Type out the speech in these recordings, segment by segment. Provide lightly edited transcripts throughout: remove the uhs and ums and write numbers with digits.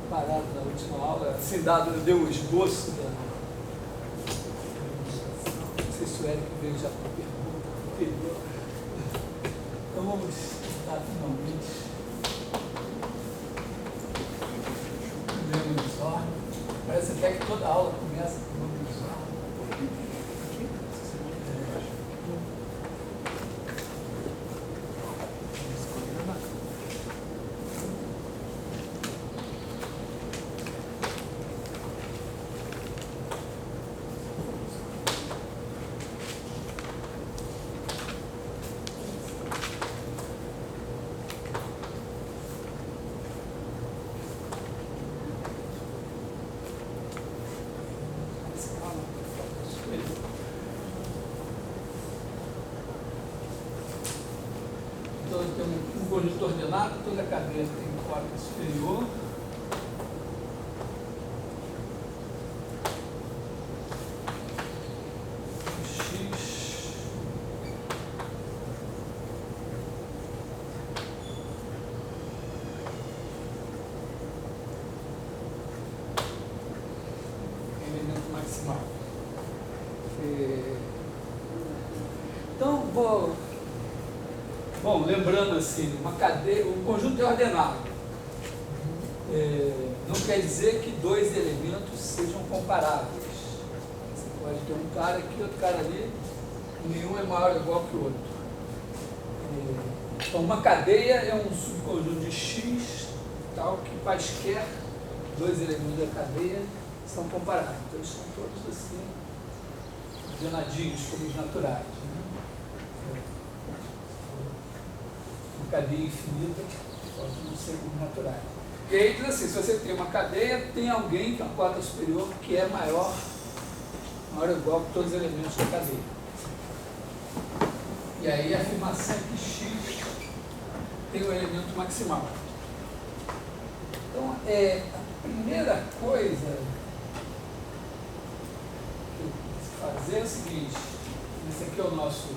parado na última aula, assim, deu o esboço da. Não sei se o Eric veio já com a pergunta anterior. Então vamos tentar finalmente. Vamos só. Parece até que toda aula começa com vamos só. Então, tem um conjunto ordenado, toda cadeia tem cota superior. X elemento maximal. Então, bom, lembrando assim, uma cadeia, o conjunto é ordenado. Não quer dizer que dois elementos sejam comparáveis. Você pode ter um cara aqui, outro cara ali, e nenhum é maior ou igual que o outro. Então, uma cadeia é um subconjunto de X, tal, que quaisquer dois elementos da cadeia são comparáveis. Então, eles são todos assim, ordenadinhos, como os naturais. Uma cadeia infinita pode não ser como naturais. E aí diz assim, se você tem uma cadeia, tem alguém que é uma cota superior que é maior ou igual que todos os elementos da cadeia. E aí a afirmação é que X tem o elemento maximal. Então, a primeira coisa que eu preciso fazer é o seguinte, esse aqui é o nosso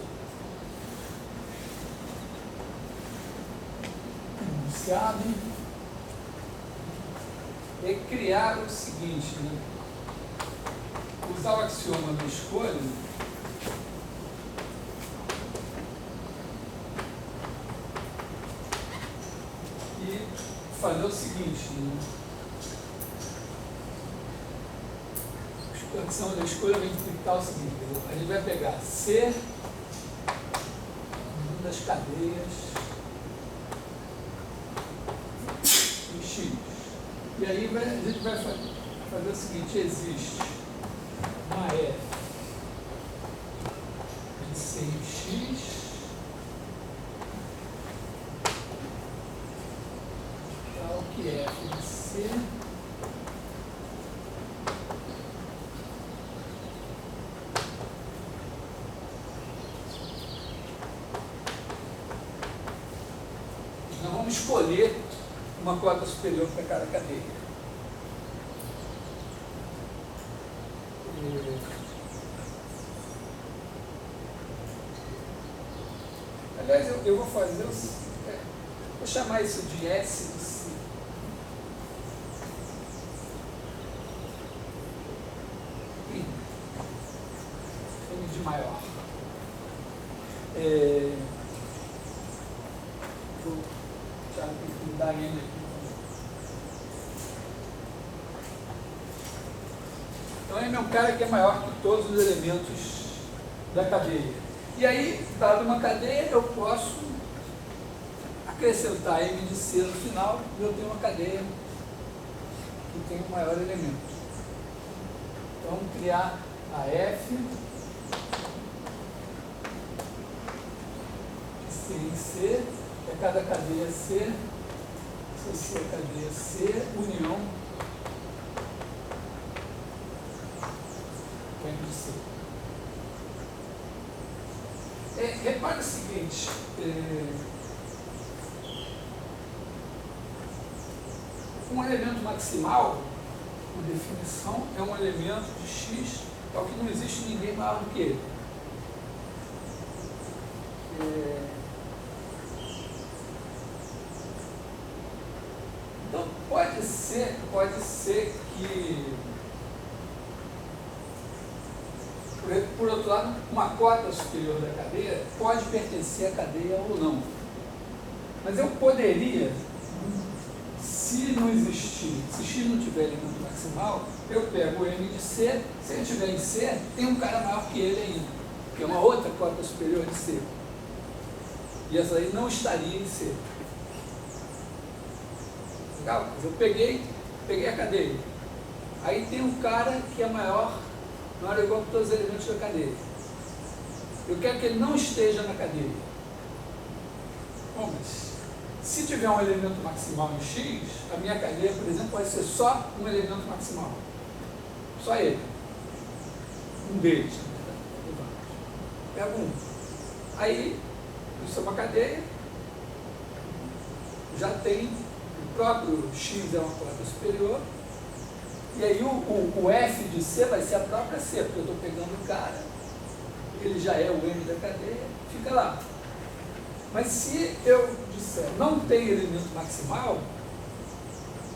enunciado, é criar o seguinte, né? Usar o axioma da escolha e fazer o seguinte, né? O axioma da escolha vai implicar o seguinte, a gente vai pegar C das cadeias em X. E aí a gente vai fazer o seguinte, existe uma F de C em X tal que F de C nós vamos escolher uma cota superior para cada cadeia. Aliás, eu vou fazer vou chamar isso de S de C. N de maior. Vou dar N aqui. Então, M é um cara que é maior que todos os elementos da cadeia. E aí, dado uma cadeia, eu posso acrescentar M de C no final e eu tenho uma cadeia que tem o maior elemento. Então, vamos criar a F C em C, que é cada cadeia C, associa a cadeia C, união M de C. Repare o seguinte, um elemento maximal, por definição, é um elemento de X, ao que não existe ninguém maior do que ele. Então, Pode ser que, por outro lado, uma cota superior da cadeia pode pertencer à cadeia ou não. Mas eu poderia, se não existir, se X não tiver elemento maximal, eu pego o M de C, se ele estiver em C, tem um cara maior que ele ainda, que é uma outra cota superior de C. E essa aí não estaria em C. Legal? Mas eu peguei a cadeia. Aí tem um cara que é maior ou igual que todos os elementos da cadeia. Eu quero que ele não esteja na cadeia. Bom, mas se tiver um elemento maximal em X, a minha cadeia, por exemplo, pode ser só um elemento maximal. Só ele. Um deles. Pego um. Aí, isso é uma cadeia, já tem o próprio X é uma cota superior, e aí o F de C vai ser a própria C, porque eu estou pegando o cara, ele já é o M da cadeia, fica lá. Mas se eu disser não tem elemento maximal,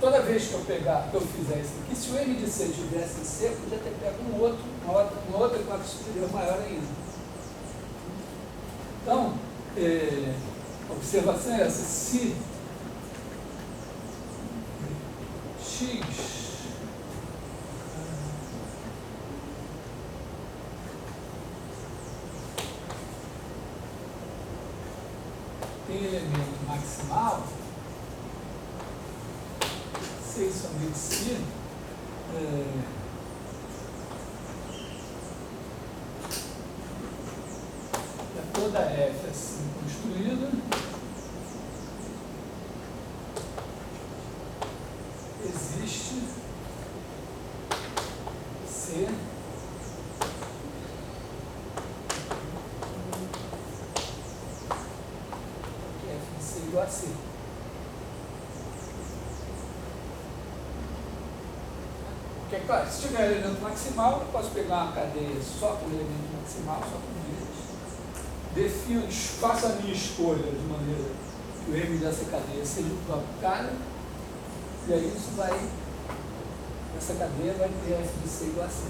toda vez que eu fizer isso aqui, se o M de C tivesse em C, eu podia ter pego uma outra cota superior maior ainda. Então, a observação é essa: se X tem elemento maximal, se somente se toda F assim construída existe C que F de C igual a C. Porque, claro, se tiver elemento maximal, eu posso pegar uma cadeia só com elemento maximal, só com defino, faço a minha escolha de maneira que o M dessa cadeia seja o próprio cara, e aí essa cadeia vai ter F de C igual a C.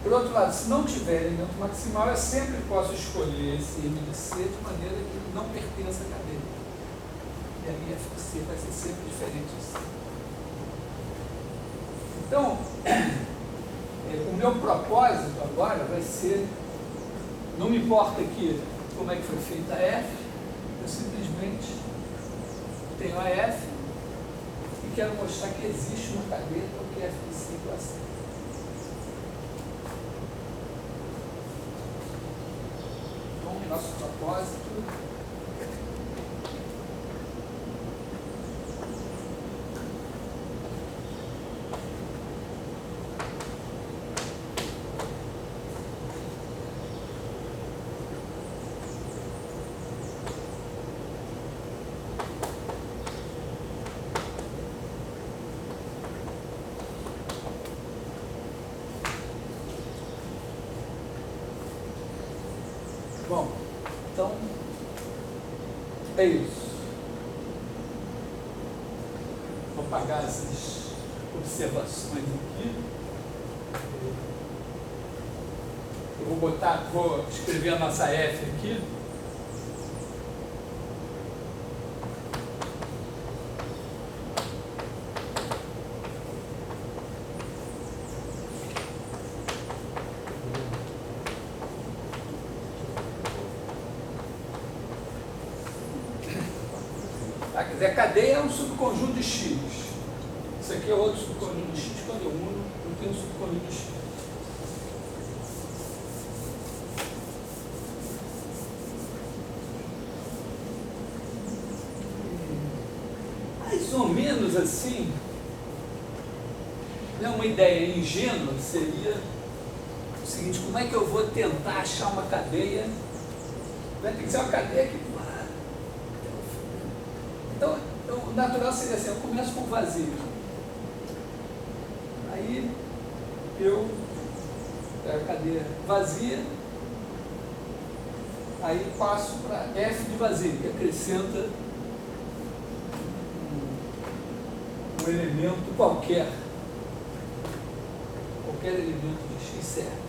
Por outro lado, se não tiver elemento maximal, eu sempre posso escolher esse M de C de maneira que ele não pertença à cadeia. E aí F de C vai ser sempre diferente de C. Então, o meu propósito agora vai ser, não me importa aqui como é que foi feita a F, eu simplesmente tenho a F e quero mostrar que existe uma cadeia que F de C igual a C. Então, nosso propósito bom, então é isso. Vou apagar essas observações aqui. Eu vou escrever a nossa F aqui. Quer dizer, a cadeia é um subconjunto de X. Isso aqui é outro subconjunto de X. Quando eu uno, eu tenho um subconjunto de X. Mais ou menos assim, né, uma ideia ingênua seria o seguinte: como é que eu vou tentar achar uma cadeia? Vai ter que ser uma cadeia que... Então, o natural seria assim: eu começo com vazio. Aí, eu pego a cadeia vazia, aí passo para F de vazio, que acrescenta um elemento qualquer elemento de x certo.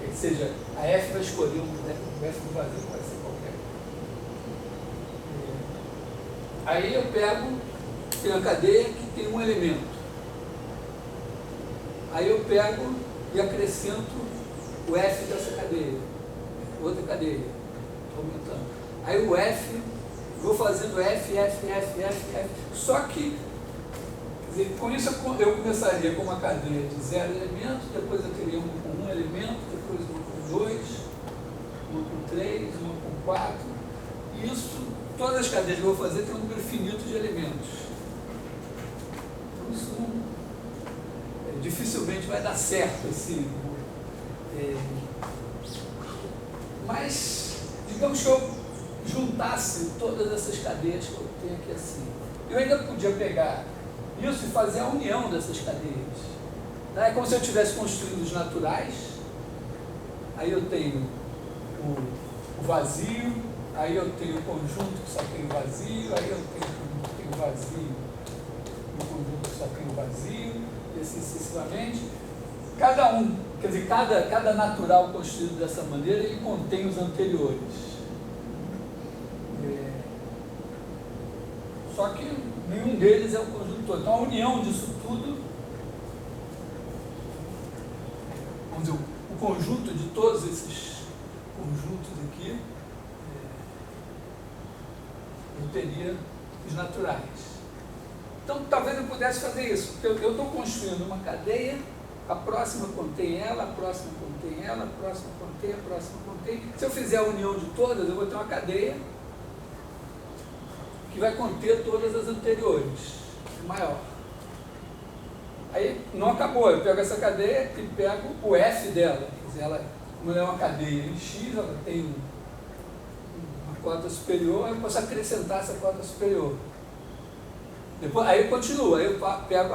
Ou seja, a f vai escolher o f do vazio vai ser qualquer. Aí eu tenho a cadeia que tem um elemento. Aí eu pego e acrescento o f dessa cadeia, outra cadeia, estou aumentando. Aí o f, vou fazendo f. Só que, quer dizer, com isso eu começaria com uma cadeia de 0 elementos, depois eu teria uma com 1 elemento, depois uma com 2, uma com 3, uma com 4. E isso, todas as cadeias que eu vou fazer tem um número finito de elementos. Então isso dificilmente vai dar certo assim. Mas, digamos que eu juntasse todas essas cadeias que eu tenho aqui assim. Eu ainda podia pegar isso e fazer a união dessas cadeias. É como se eu tivesse construído os naturais. Aí eu tenho o vazio, aí eu tenho o conjunto que só tem o vazio, aí eu tenho o vazio, o conjunto que só tem o vazio, e assim sucessivamente. Cada um, quer dizer, cada natural construído dessa maneira, ele contém os anteriores. Só que nenhum deles é o conjunto todo. Então a união disso tudo, vamos dizer, o conjunto de todos esses conjuntos aqui, eu teria os naturais. Então talvez eu pudesse fazer isso, porque eu estou construindo uma cadeia, a próxima contém ela, a próxima contém ela, a próxima contém, a próxima contém. Se eu fizer a união de todas, eu vou ter uma cadeia que vai conter todas as anteriores, maior. Aí não acabou, eu pego essa cadeia e pego o f dela. Quer dizer, ela, como ela é uma cadeia em x, ela tem uma cota superior, eu posso acrescentar essa cota superior. Depois, aí eu continuo, aí eu pego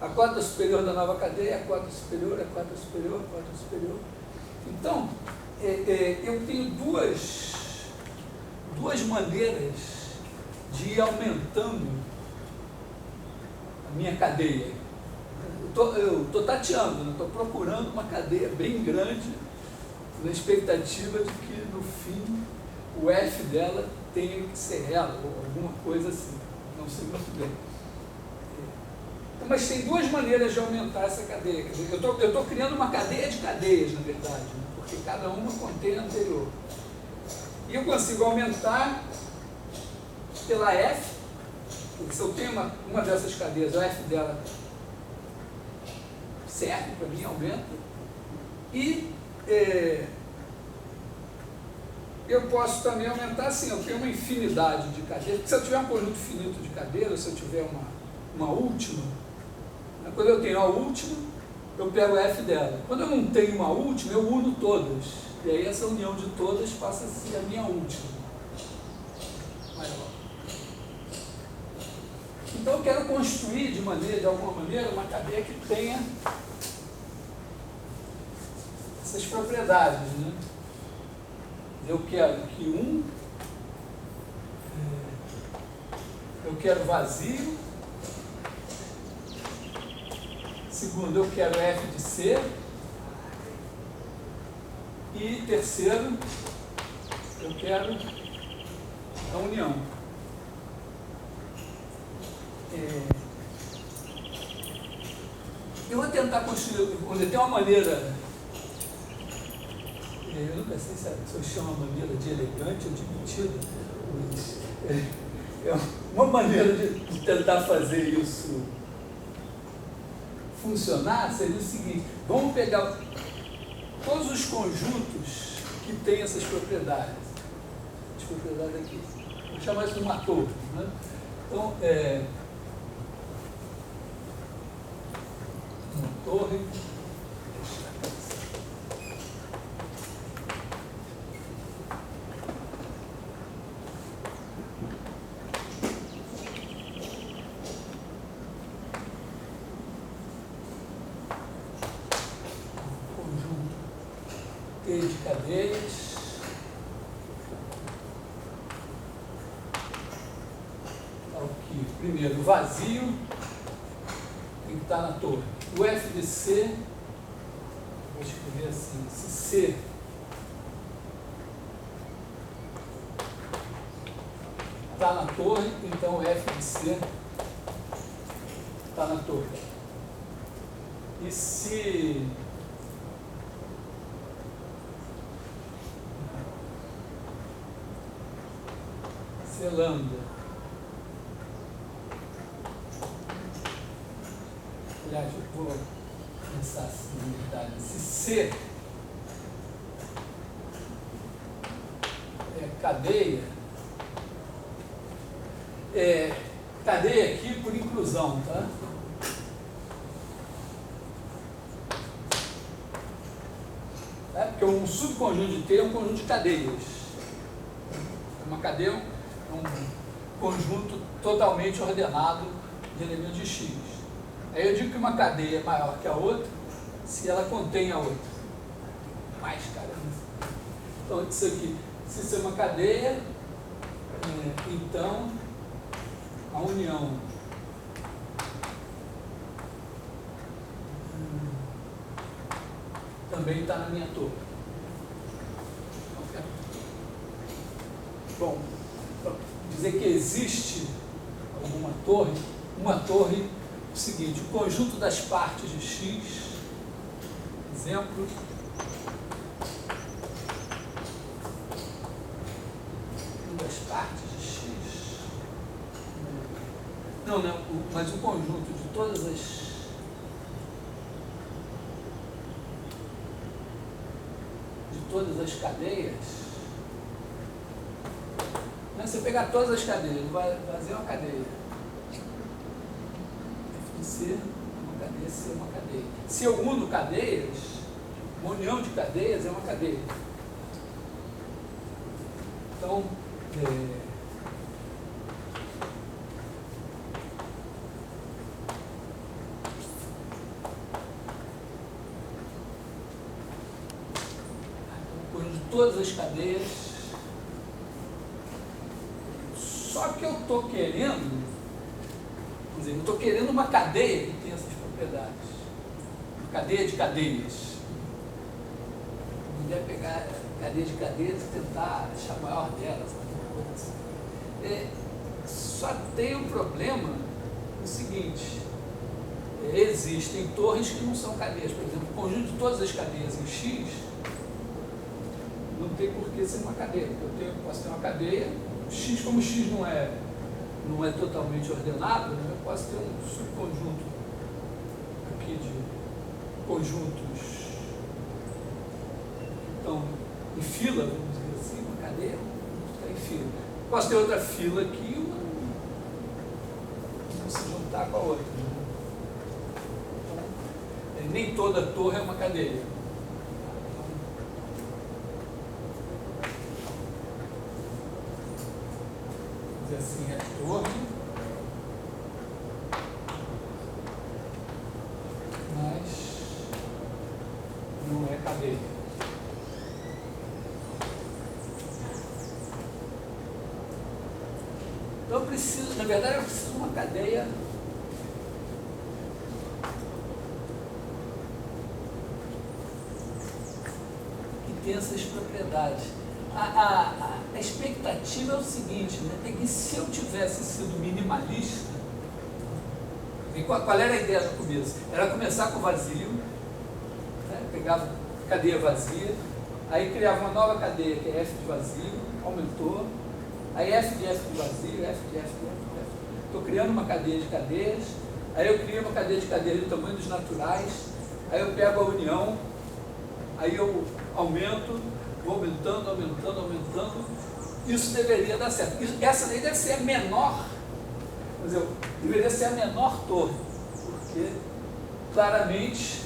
a cota superior da nova cadeia, a cota superior, a cota superior, a cota superior. Então, eu tenho duas maneiras de ir aumentando a minha cadeia. Eu estou tateando, estou procurando uma cadeia bem grande, na expectativa de que, no fim, o f dela tenha que ser ela, ou alguma coisa assim. Não sei muito bem. Mas tem duas maneiras de aumentar essa cadeia. Quer dizer, eu estou criando uma cadeia de cadeias, na verdade, né? Porque cada uma contém a anterior. E eu consigo aumentar pela f, porque se eu tenho uma dessas cadeias, o f dela serve para mim, aumenta. E eu posso também aumentar assim, eu tenho uma infinidade de cadeias, porque se eu tiver um conjunto finito de cadeiras, se eu tiver uma última, quando eu tenho a última, eu pego o f dela. Quando eu não tenho uma última, eu uno todas. E aí essa união de todas passa a ser a minha última. Maior. Então eu quero construir de alguma maneira, uma cadeia que tenha essas propriedades, né? Eu quero que eu quero vazio. Segundo, eu quero f de c. E terceiro, eu quero a união. Eu vou tentar construir, tem uma maneira, eu nunca sei se eu chamo a maneira de elegante ou de mentira, uma maneira de tentar fazer isso funcionar seria o seguinte: vamos pegar todos os conjuntos que têm essas propriedades. As propriedades aqui. Vou chamar isso de uma torre, né? Então, uma torre. De cadeias, aqui Primeiro, o vazio tem que estar na torre. O F de C, vou escrever assim, se C está na torre, então o F de C está na torre. E se lambda, aliás, eu vou pensar assim, na verdade, se C é cadeia, cadeia aqui por inclusão, tá? Porque um subconjunto de T é um conjunto de cadeias. Uma cadeia é um conjunto totalmente ordenado de elementos de X. Aí eu digo que uma cadeia é maior que a outra se ela contém a outra. Mais caramba. Então, isso aqui, se isso é uma cadeia, então a união também está na minha torre. Bom, para dizer que existe alguma torre, uma torre, é o seguinte, o conjunto das partes de X, exemplo, das partes de X, não, mas o conjunto de todas as cadeias. Você pegar todas as cadeias, vai fazer uma cadeia. F de C é uma cadeia, C é uma cadeia. Se eu uno cadeias, uma união de cadeias é uma cadeia. Então, todas as cadeias, só que eu estou querendo, quer dizer, eu estou querendo uma cadeia que tenha essas propriedades, uma cadeia de cadeias. Eu podia pegar a cadeia de cadeias e tentar achar a maior delas, só tem um problema, o seguinte, existem torres que não são cadeias, por exemplo, o conjunto de todas as cadeias em X, não tem por que ser uma cadeia, porque eu posso ter uma cadeia, X, como X não é totalmente ordenado, né, eu posso ter um subconjunto aqui de conjuntos que estão em fila, vamos dizer assim, uma cadeia está em fila. Posso ter outra fila aqui, uma não se juntar com a outra. Né? Então, nem toda torre é uma cadeia. Assim é torre, mas não é cadeia. Então eu preciso, na verdade eu preciso de uma cadeia que tenha essas propriedades. A expectativa é o seguinte, né? É que se eu tivesse sido minimalista, e qual era a ideia no começo? Era começar com vazio, né? Pegava cadeia vazia, aí criava uma nova cadeia que é F de vazio, aumentou, aí F de vazio, F de F. Estou criando uma cadeia de cadeias, aí eu crio uma cadeia de cadeias do tamanho dos naturais, aí eu pego a união, aí eu aumento, vou aumentando, isso deveria dar certo. Essa daí deve ser a menor, deveria ser a menor torre, porque claramente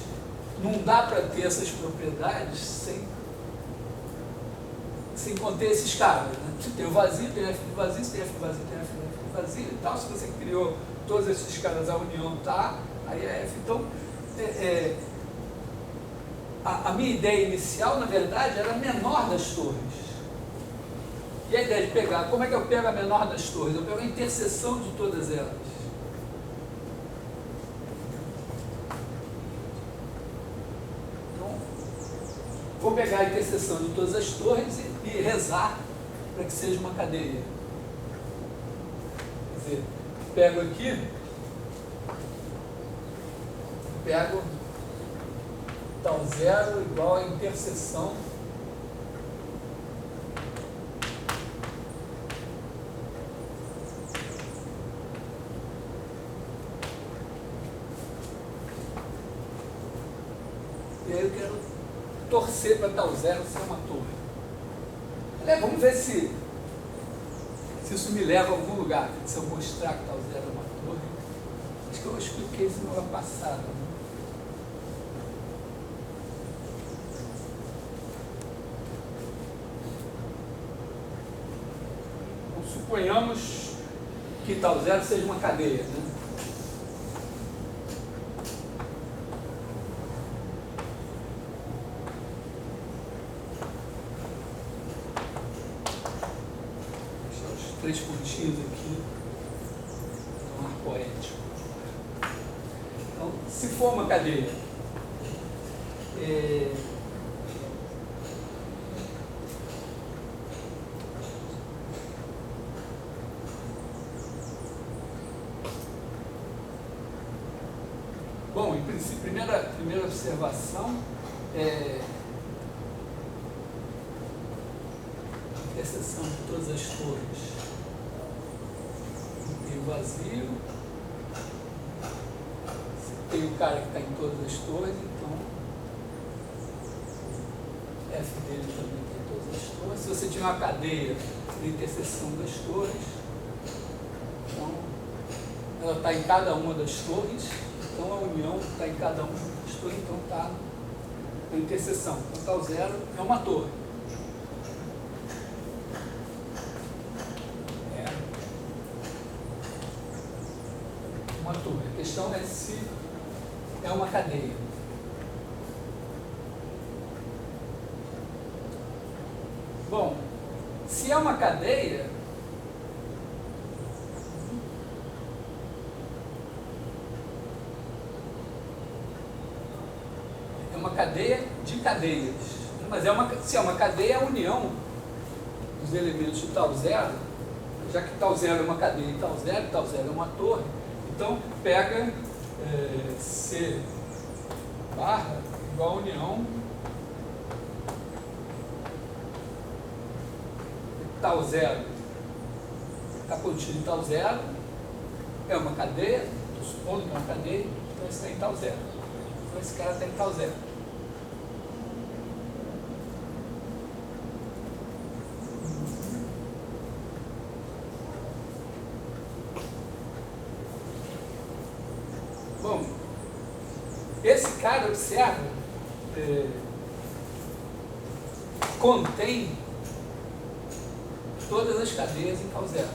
não dá para ter essas propriedades sem conter esses caras. Né? Você tem o vazio, tem F de vazio, tem F de vazio, tem F de vazio e tal. Se você criou todos esses caras, a união tá, aí é F. Então, a minha ideia inicial, na verdade, era a menor das torres. E a ideia de pegar, como é que eu pego a menor das torres? Eu pego a interseção de todas elas. Então, vou pegar a interseção de todas as torres e rezar para que seja uma cadeia. Quer dizer, pego aqui, pego tal zero igual a interseção e aí eu quero torcer para tal zero ser uma torre. Vamos ver se isso me leva a algum lugar, se eu mostrar que tal zero é uma torre. Acho que eu expliquei isso na aula passada, né? Suponhamos que tal zero seja uma cadeia, né? Deixa os 3 pontinhos aqui, um ar poético. Então, se for uma cadeia, bom, em princípio, primeira observação é a interseção de todas as torres. Tem o vazio, tem o cara que está em todas as torres, então F dele também tem todas as torres. Se você tiver uma cadeia de interseção das torres, então ela está em cada uma das torres. Então a união está em cada uma das torres, então está na interseção. Então tal zero é uma torre. É uma torre. A questão é se é uma cadeia. Bom, se é uma cadeia, uma cadeia de cadeias, mas se é uma cadeia, é a união dos elementos de tal zero, já que tal zero é uma cadeia e tal zero é uma torre, então pega C barra igual a união tal zero está contido em tal zero, é uma cadeia, estou supondo que é uma cadeia, então isso está em tal zero. Então esse cara tem tal zero. Bom, esse cara, observa, contém todas as cadeias em tal zero,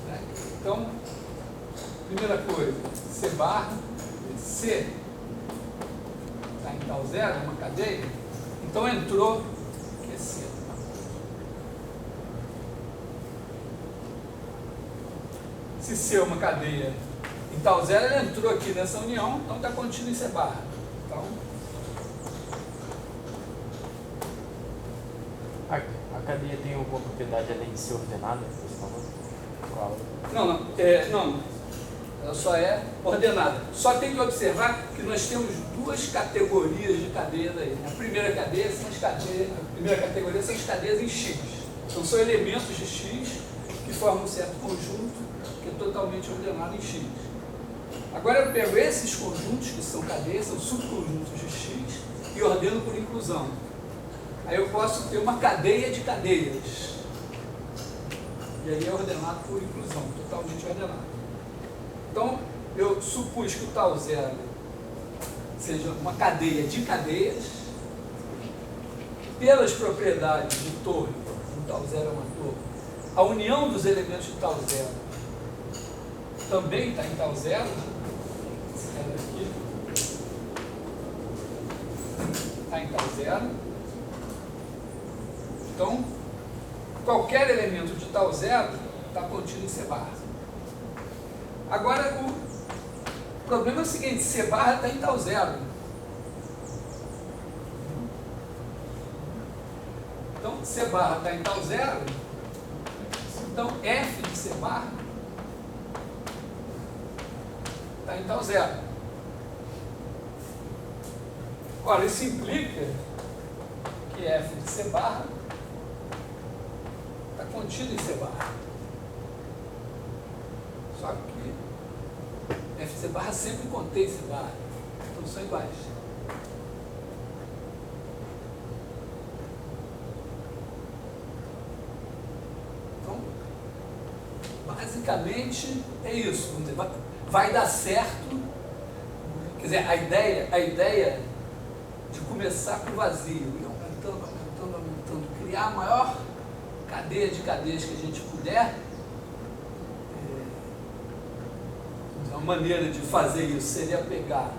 né? Então, primeira coisa, C barra, C está em tal zero, é uma cadeia, então entrou, que é C. Se C é uma cadeia em tal zero, ele entrou aqui nessa união, então está contido em C barra. Então, a cadeia tem alguma propriedade além de ser ordenada? Qual? Não. Ela só é ordenada. Só tem que observar que nós temos duas categorias de cadeias aí. A primeira categoria são as cadeias em X. Então são elementos de X que formam um certo conjunto que é totalmente ordenado em X. Agora eu pego esses conjuntos que são cadeias, são subconjuntos de X, e ordeno por inclusão. Aí eu posso ter uma cadeia de cadeias. E aí é ordenado por inclusão, totalmente ordenado. Então, eu supus que o tal zero seja uma cadeia de cadeias, pelas propriedades de torre, o tal zero é uma torre, a união dos elementos de tal zero também está em tal zero, esse cara aqui está em tal zero. Então, qualquer elemento de tal zero está contido em C barra. Agora, o problema é o seguinte, C barra está em tal zero. Então, C barra está em tal zero, então F de C barra está em tal zero. Ora, isso implica que F de C barra está contido em C barra. Só que F de C barra sempre contém C barra. Então são iguais. Então, basicamente é isso. Vamos dizer, vai dar certo. Quer dizer, a ideia de começar com vazio e aumentando, criar a maior cadeia de cadeias que a gente puder. Uma maneira de fazer isso seria pegar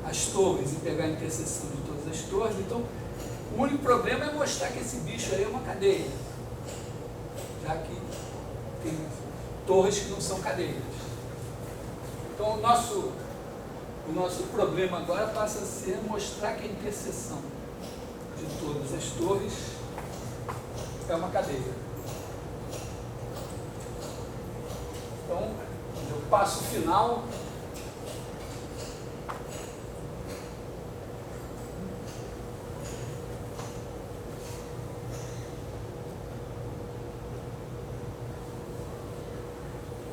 as torres e pegar a interseção de todas as torres. Então, o único problema é mostrar que esse bicho aí é uma cadeia, já que tem torres que não são cadeias. Então, o nosso problema agora passa a ser mostrar que a interseção de todas as torres é uma cadeia. Então, o passo final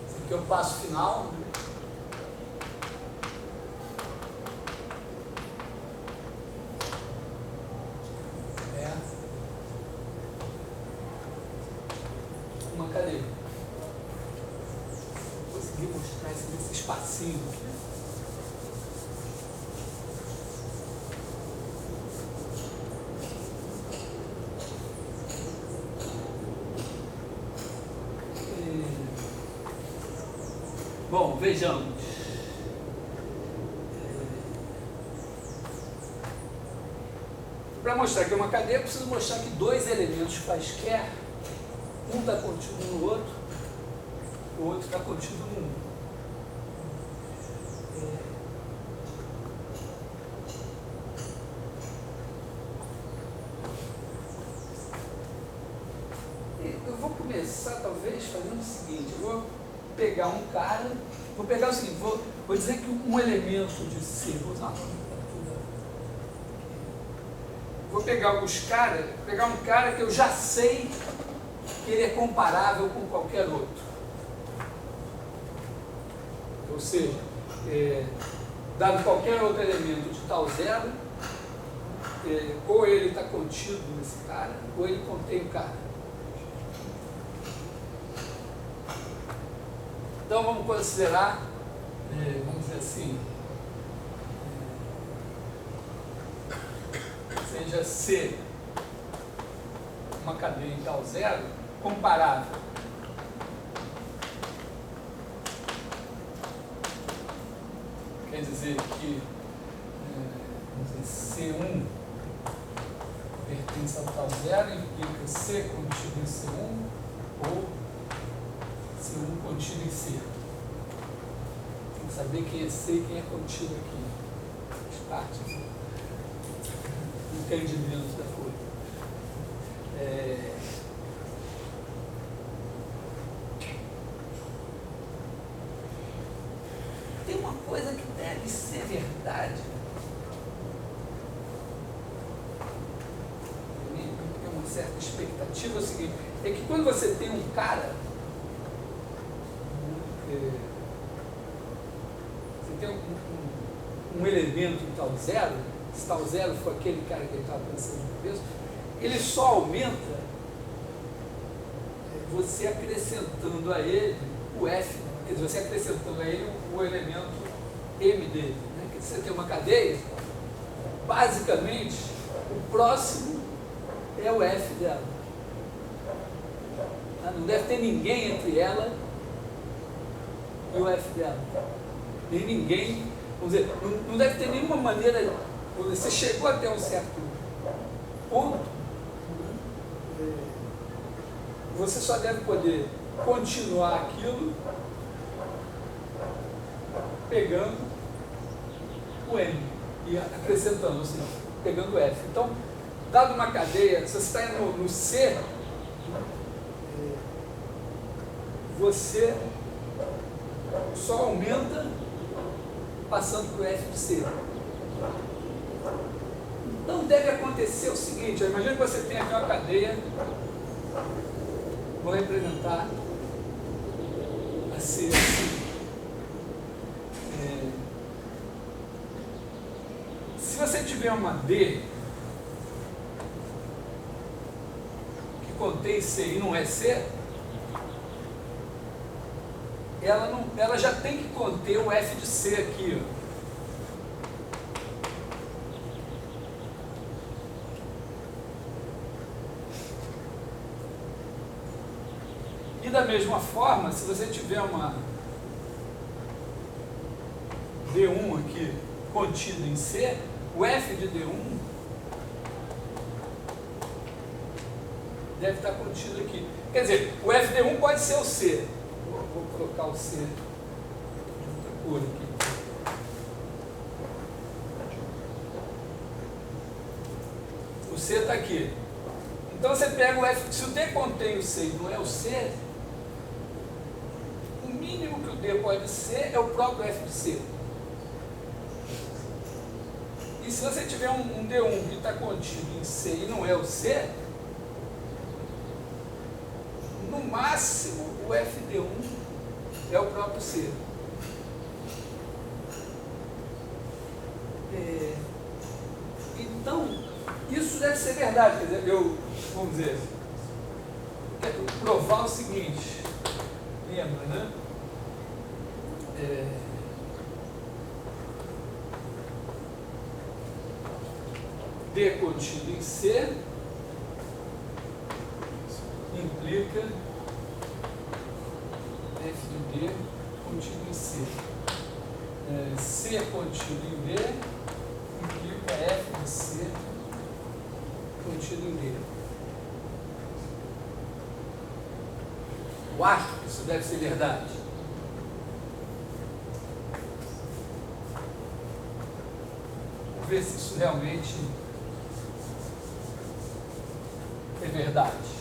esse aqui é o passo final. Uma cadeia. Consegui mostrar esse espacinho aqui. Bom, vejamos. Para mostrar que é uma cadeia, eu preciso mostrar que dois elementos quaisquer, um está contido no outro, o outro está contido no um. Eu vou começar, talvez, fazendo o seguinte, eu vou pegar um cara, vou pegar o seguinte, vou dizer que um elemento de C, vou pegar um cara que eu já sei que ele é comparável com qualquer outro. Ou seja, dado qualquer outro elemento de tal zero, ou ele está contido nesse cara, ou ele contém o cara. Então vamos considerar, vamos dizer assim, seja C uma cadeia em tal zero comparável quer dizer que C1 pertence a tal zero, implica C contido em C1 ou C1 contido em C. Tem que saber quem é C e quem é contido aqui. Faz parte do entendimento da coisa. Tem uma coisa que deve ser verdade. Tem uma certa expectativa, é o seguinte, é que quando você tem um cara, você tem um elemento em tal zero, se tal zero for aquele cara que ele estava pensando no começo, ele só aumenta você acrescentando a ele o F, quer dizer, você acrescentando a ele o elemento M dele. Né? Quer dizer, você tem uma cadeia, basicamente, o próximo é o F dela. Não deve ter ninguém entre ela e o F dela. Nem ninguém, vamos dizer, não deve ter nenhuma maneira, você chegou até um certo ponto, você só deve poder continuar aquilo pegando o M e acrescentando, ou seja, pegando o F. Então, dado uma cadeia, se você está no C, você só aumenta passando para o F de C. Então deve acontecer o seguinte, imagina que você tem aqui uma cadeia, vou representar a C assim. Se você tiver uma D que contém C e não é C, ela já tem que conter o F de C aqui, ó. E da mesma forma, se você tiver uma D1 aqui contida em C, o F de D1 deve estar contido aqui. Quer dizer, o F de D1 pode ser o C. Vou colocar o C de outra cor aqui. O C está aqui. Então você pega o F, se o D contém o C e não é o C, o mínimo que o D pode ser é o próprio F de C. E se você tiver um D1 que está contido em C e não é o C, no máximo o FD1 é o próprio C. Então, isso deve ser verdade. Quer dizer, vamos dizer, quero provar o seguinte, lembra, né? D contido em C implica F de D contido em C. C contido em D implica F de C contido em D. Eu acho que isso deve ser verdade. Vamos ver se isso realmente é verdade.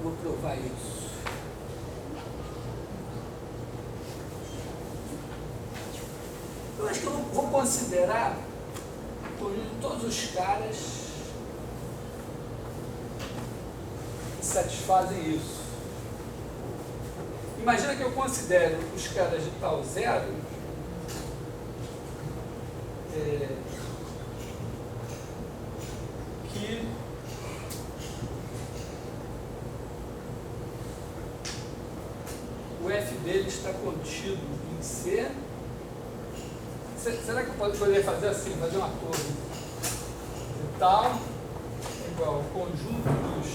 Vou provar isso. Eu acho que eu vou considerar todos os caras que satisfazem isso. Imagina que eu considero os caras de tal zero que o F dele está contido em C. Será que eu poderia fazer assim, fazer uma torre de tal igual ao conjunto dos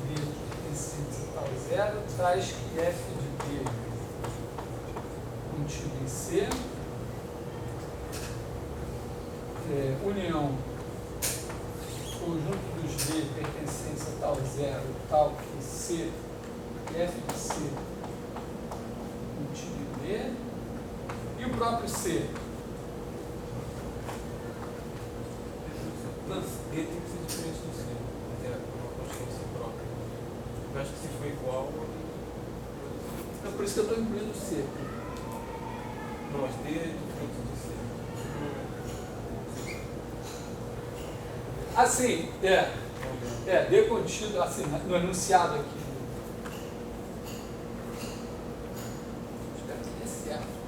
D pertencentes a tal zero traz que F de D contido em C união conjunto dos D pertencentes a tal zero tal que C F de C contido em D e o próprio C. D tem que ser diferente do C, mas é uma consciência própria. Eu acho que se for igual. É por isso que eu estou incluindo o C. Não, mas D é diferente do C. Assim, D contido, assim, no enunciado aqui. Espero que dê certo.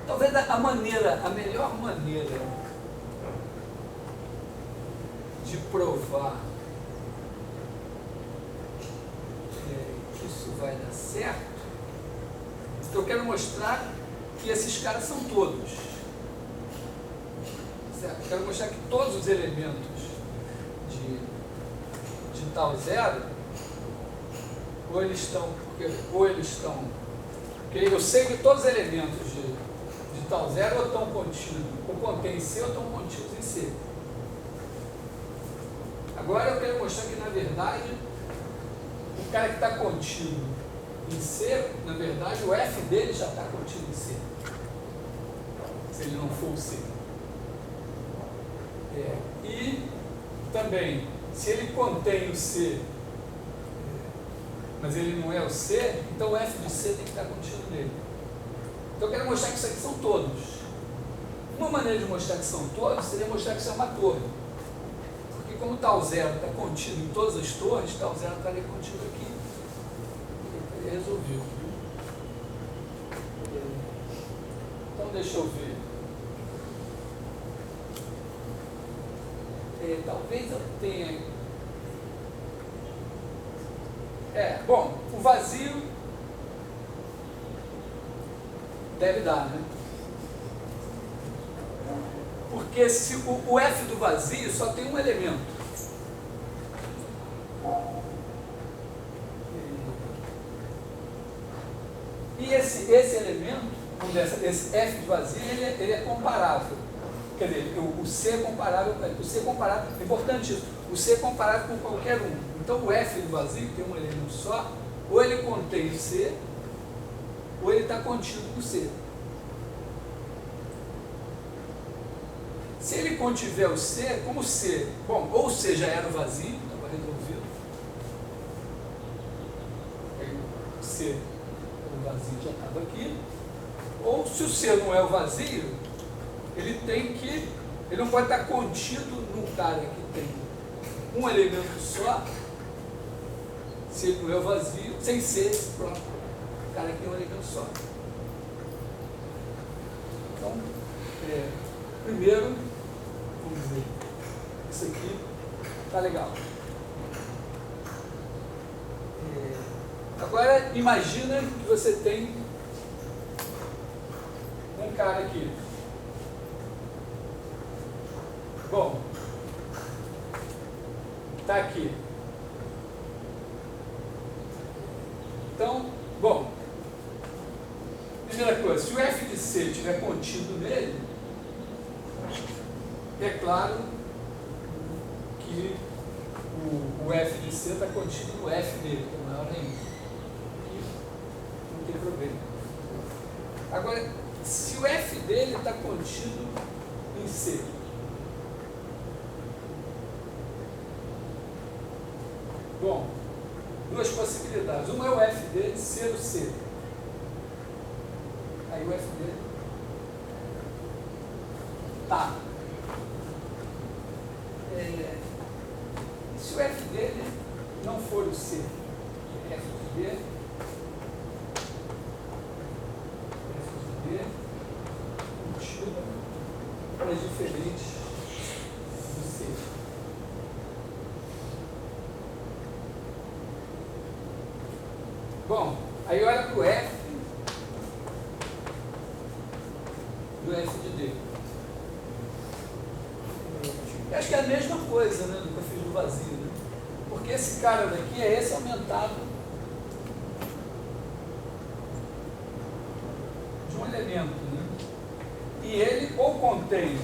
Talvez a melhor maneira de provar vai dar certo, eu quero mostrar que esses caras são todos. Certo? Eu quero mostrar que todos os elementos de tal zero, ou eles estão, porque eu sei que todos os elementos de tal zero ou estão contidos, ou contêm em C ou estão contidos em C. Agora eu quero mostrar que, na verdade, o cara que está contido em C, na verdade, o F dele já está contido em C. Se ele não for o C. E também, se ele contém o C, mas ele não é o C, então o F de C tem que estar contido nele. Então eu quero mostrar que isso aqui são todos. Uma maneira de mostrar que são todos seria mostrar que isso é uma torre. Porque como tal zero está contido em todas as torres, tal zero estaria contido aqui. Ele resolveu. Então deixa eu ver. Talvez eu tenha... bom, o vazio deve dar, né? Porque se o F do vazio só tem um elemento. E esse elemento, esse F de vazio, ele é comparável. Quer dizer, o C é comparável com ele. O C é comparável, é importante isso. O C é comparável com qualquer um. Então o F do vazio, que tem um elemento só, ou ele contém o C, ou ele está contido no C. Se ele contiver o C, como o C, bom, ou o C já era o vazio, estava resolvido. Aí o C, o vazio já estava aqui. Ou se o C não é o vazio, ele não pode estar contido num cara que tem um elemento só, se ele não é o vazio, sem ser esse próprio cara que tem um elemento só. Então, primeiro, vamos dizer, isso aqui está legal. Agora, imagina que você tem um cara aqui. Bom, está aqui. Então, bom, primeira coisa, se o F de C estiver contido nele, é claro que o F de C está contido no F dele, que é maior ainda. E não tem problema. Agora, se o F dele está contido em C, bom, duas possibilidades. Uma é o F dele ser o C. Aí o F dele tá. Se o F dele não for o C, F de D, contido para diferentes do C. Bom, aí olha para o F do F de D. Eu acho que é a mesma coisa, né, do que eu fiz do vazio, né? Porque esse cara daqui é esse aumentado de um elemento, né? E ele ou contém,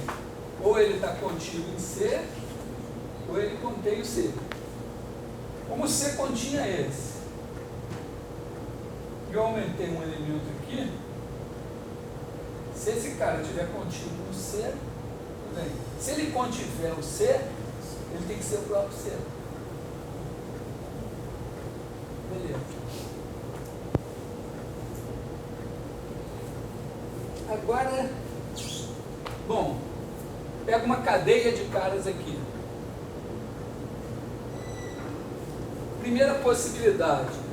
ou ele está contido em C, ou ele contém o C. Como o C continha esse, e eu aumentei um elemento aqui, se esse cara estiver contido no C, tudo bem. Se ele contiver o C, ele tem que ser o próprio C. Beleza. Agora, bom, pega uma cadeia de caras aqui. Primeira possibilidade.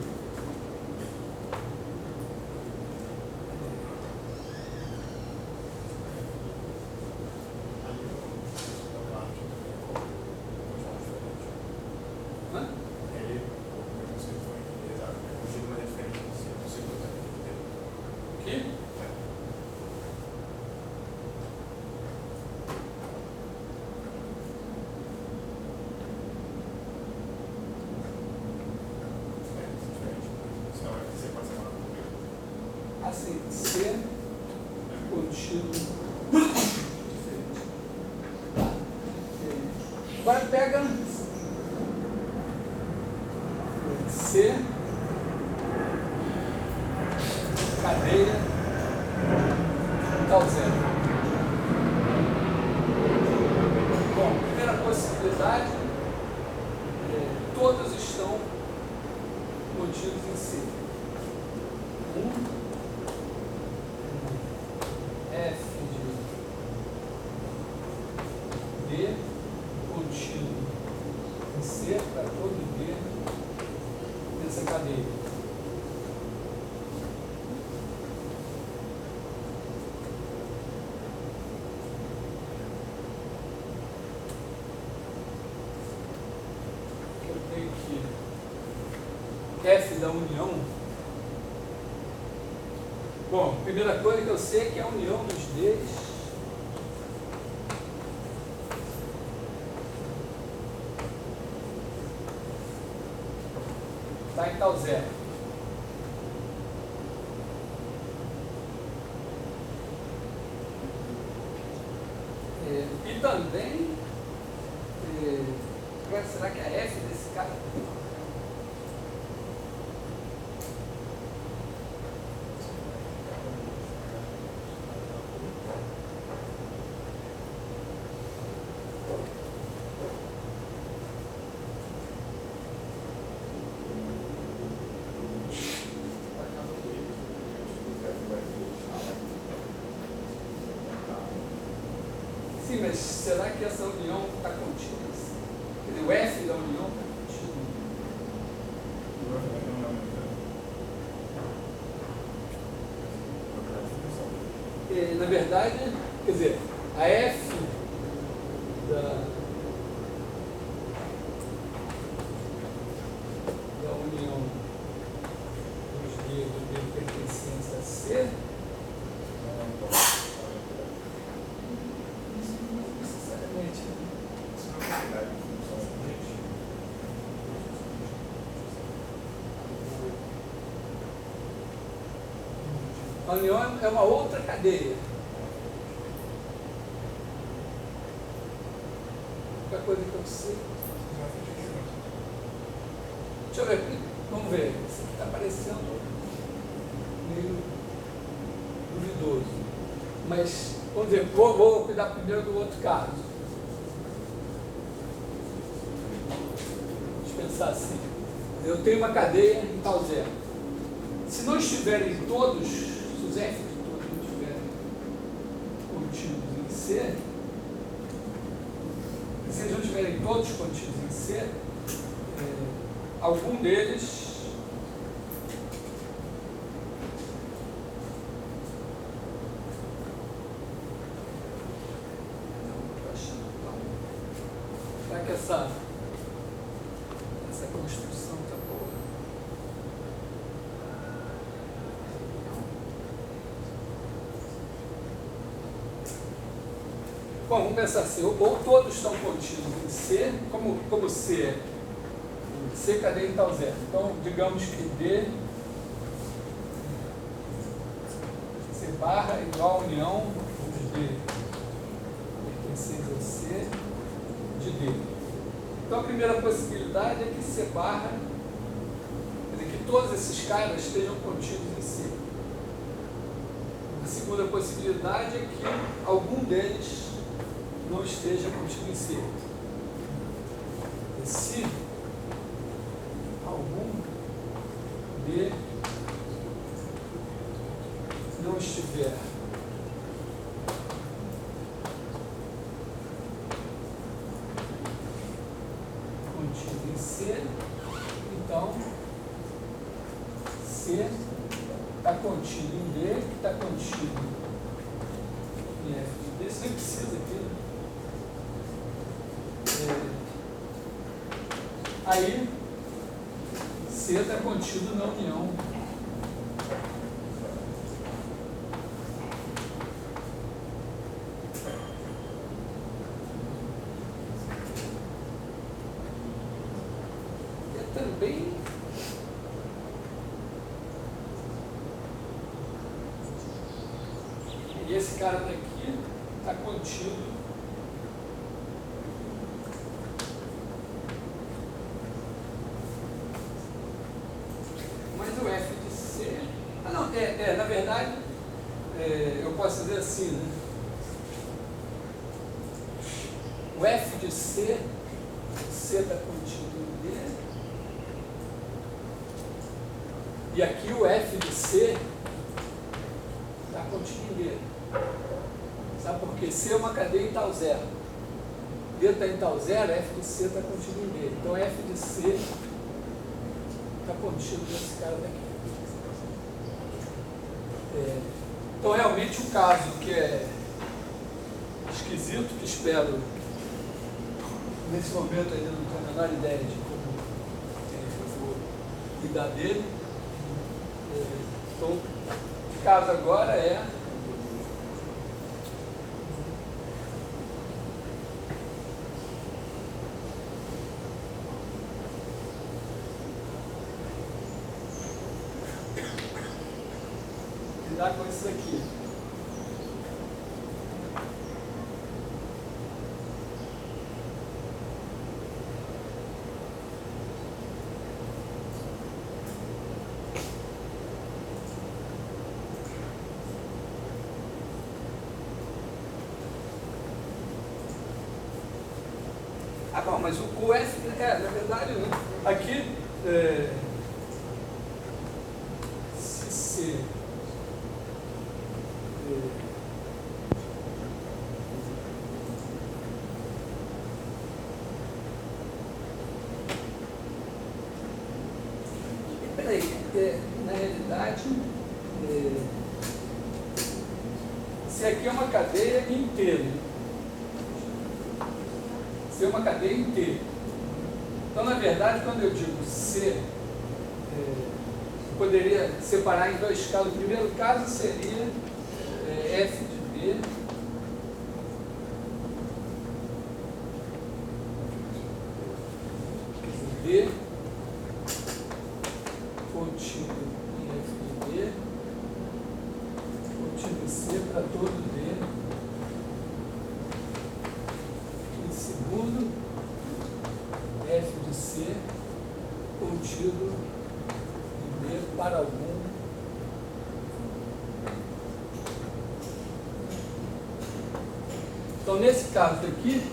interface entre C contínuo. Tá. Agora pega C, cadeia, tal zero. Bom, primeira possibilidade, todos estão contidos em C. F de D contínuo em C para todo D nessa cadeia. Eu tenho que F da união. Bom, primeira coisa que eu sei é que a união dos Ds está em tal zero. E também, será que a F desse cara? Sim, mas será que essa união está contínua? Quer dizer, o F da união está contínua? Na verdade, quer dizer, a F da união dos D pertencentes a C a união é uma outra cadeia. Outra coisa que eu sei. Deixa eu ver, vamos ver. Isso aqui está parecendo meio duvidoso. Mas, vamos ver, vou cuidar primeiro do outro caso. Deixa eu pensar assim. Eu tenho uma cadeia em tal zero. Se não estiverem todos, se os F de todos não estiverem contidos em C, se eles não estiverem todos contidos em C, algum deles será que essa construção está boa? Bom, vamos pensar assim, ou todos estão contidos em C, como C cadeia em tal zero. Então, digamos que D, C barra igual a união de D pertencentes a C de D. Então, a primeira possibilidade é que C barra, quer dizer, que todos esses caras estejam contidos em C. A segunda possibilidade é que algum deles não esteja contido em C. E se algum D não estiver contido em C, então C está contido em D, que está contido em F de D. Isso nem precisa aqui, né? Aí C está contido na união também E esse cara daqui está contido mas o F de C. Não, na verdade, eu posso dizer assim, né? O F de C está contido em D, e aqui o F de C está contido em D. Sabe por quê? C é uma cadeia em tal zero. D está em tal zero, F de C está contido em D. Então F de C está contido nesse cara daqui. Então realmente o caso que é esquisito, que espero nesse momento ainda não tenho a menor ideia de como eu vou cuidar dele. Então, o caso agora é lidar com isso aqui. Ah, bom, mas o F, na verdade, né? Aqui, se C peraí, na realidade, se aqui é uma cadeia inteira, se é uma cadeia inteira, então na verdade quando eu digo C, poderia separar em dois casos. O primeiro caso seria F de B D contido em F de B contido em C para todo D. Em segundo, F de C contido em D para algum Então, nesse caso aqui,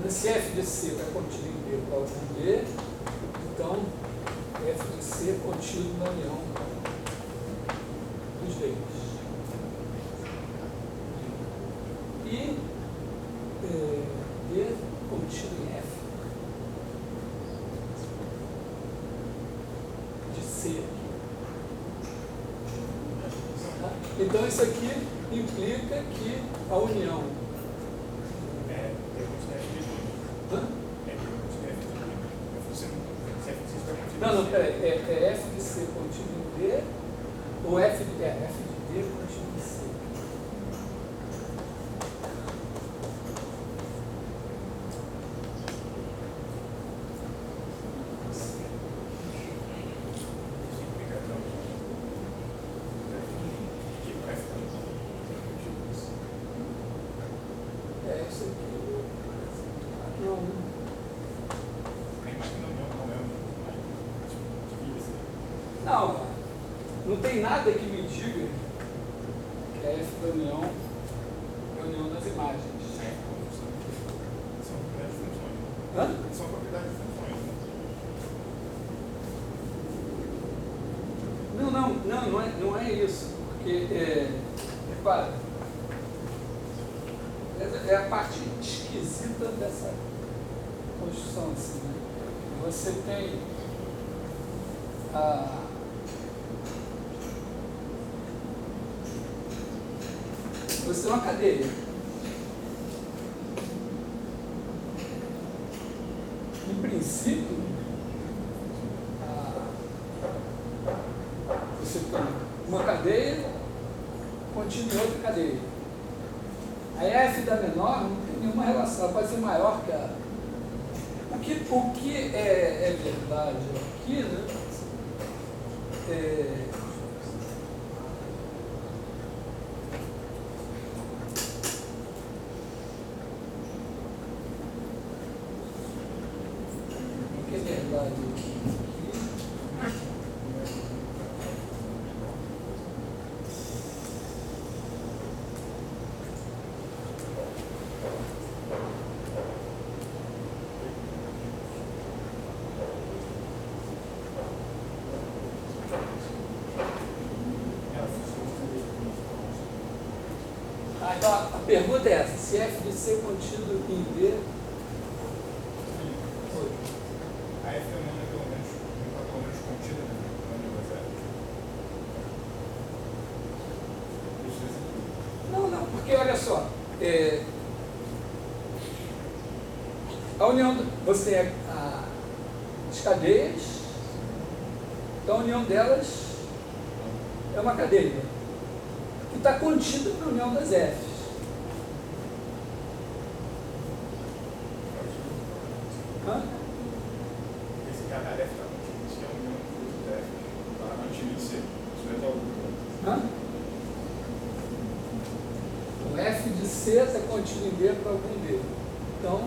nesse F de C está contido em D para algum D, então F de C contido na união dos Ds. E D contido em F de C. Tá? Então, isso aqui implica que a união Não, peraí, é F de C contido em D, ou F de D contido em C. Isso aqui. Não tem nada que me diga que a F da união é a união das imagens. São propriedades de funções. Hã? São propriedades de funções. Não é isso. Porque, repara, é a parte esquisita dessa construção. Assim, né? Você tem você tem uma cadeia. Em princípio, você tem uma cadeia contínua em outra cadeia. A F da menor não tem nenhuma relação, ela pode ser maior que a. O que é verdade aqui, né? Tá, então a pergunta é essa, se f de C contido em D... A F não é pelo menos contida, né? Não, porque olha só, a união, você tem as cadeias, então a união delas é uma cadeia, que está contida na união das Fs. Hã? Esse cara F está contido, se é a união dos F, está contido de C. Isso é tal. Hã? O F de C está contido em D para algum D. Então,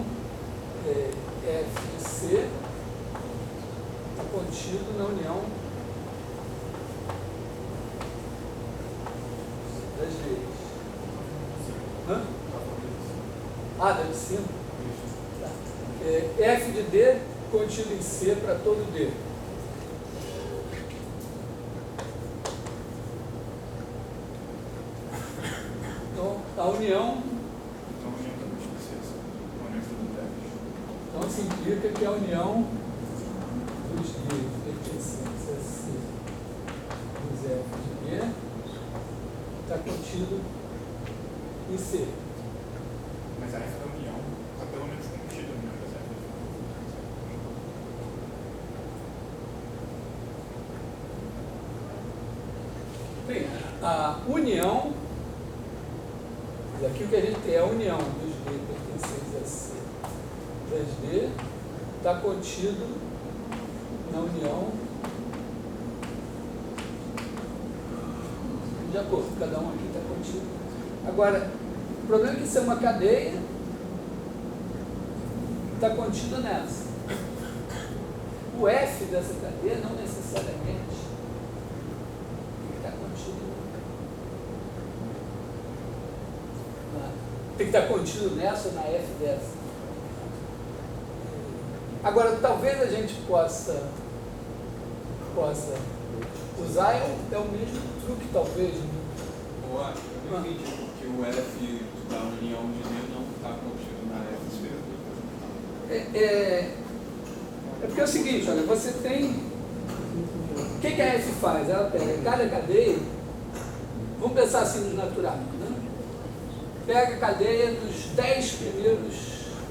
F de C está contido na união das Ds. Hã? Ah, da de cima? Tá. F de D contido em C para todo D. Então, a união, Então a união também de C. A união dos F. então significa que a união dos D pertencentes a C dos F de D está contido em C. Mas a F da união está pelo menos contida na união das F. Bem, a união, aqui o que a gente tem é a união dos D pertencentes a C das D, está contido na união de acordo, cada um aqui está contido. Agora, o problema é que isso é uma cadeia, está contido nessa. O F dessa cadeia não necessariamente está contido. Tem que estar contido nessa ou na F dessa. Agora, talvez a gente possa usar, é o mesmo truque, talvez. Né? Eu não entendi porque o F da união de D não está contido na F esfera. É porque é o seguinte, olha, você tem... O que a F faz? Ela pega cada cadeia, vamos pensar assim nos naturais, né? Pega a cadeia dos 10 primeiros,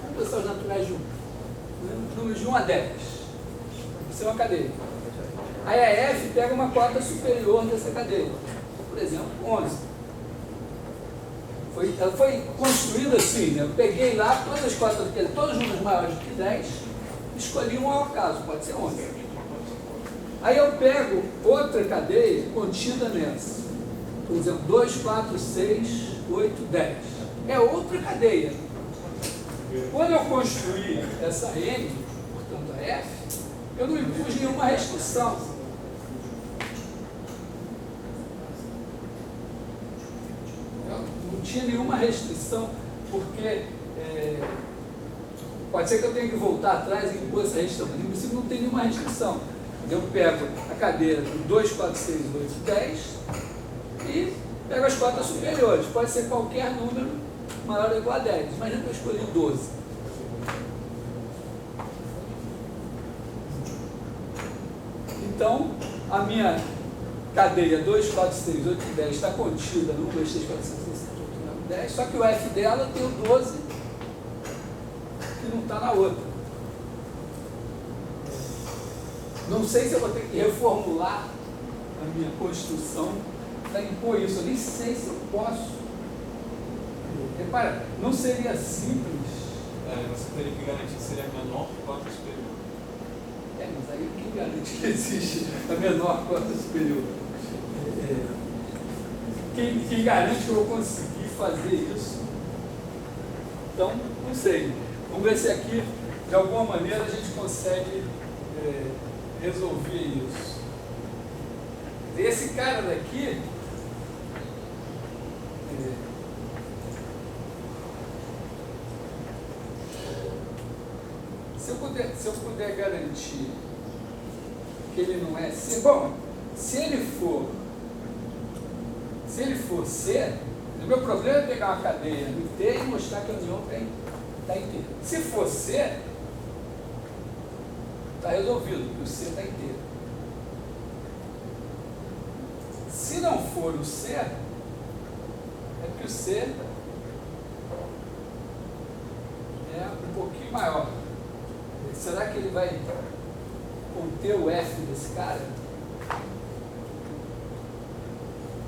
vamos pensar os naturais de 1, né? Números de 1 a 10. Isso é uma cadeia. Aí a F pega uma cota superior dessa cadeia, por exemplo, 11. Ela foi construída assim, né? Eu peguei lá todas as cotas, todos os números maiores que 10, escolhi um ao acaso, pode ser 11. Aí eu pego outra cadeia contida nessa, por exemplo, 2, 4, 6, 8, 10. É outra cadeia. Quando eu construí essa N, portanto a F, eu não impus nenhuma restrição. Não tinha nenhuma restrição, porque pode ser que eu tenha que voltar atrás e impor essa restrição, mas no princípio não tem nenhuma restrição. Eu pego a cadeira do 2, 4, 6, 8, 10 e pego as cotas superiores. Pode ser qualquer número maior ou igual a 10. Imagina que eu escolhi 12. Então, a minha cadeia 2, 4, 6, 8 e 10 está contida no 1, 2, 3, 4, 5, 6, 7, 8, 9, 10, só que o F dela tem o 12 que não está na outra. Não sei se eu vou ter que reformular a minha construção para impor isso. Eu nem sei se eu posso. Repara, não seria simples. Você teria que garantir que seria menor que cota superior. Mas aí quem garante que existe a menor cota superior? Quem garante que eu vou conseguir fazer isso? Então, não sei. Vamos ver se aqui, de alguma maneira, a gente consegue resolver isso. Esse cara daqui, se eu puder garantir que ele não é C, bom, se ele for C, O meu problema é pegar uma cadeia inteira e mostrar que a união está inteira. Se for C, está resolvido, porque o C está inteiro. Se não for o C, é porque o C é um pouquinho maior. Será que ele vai conter o F desse cara?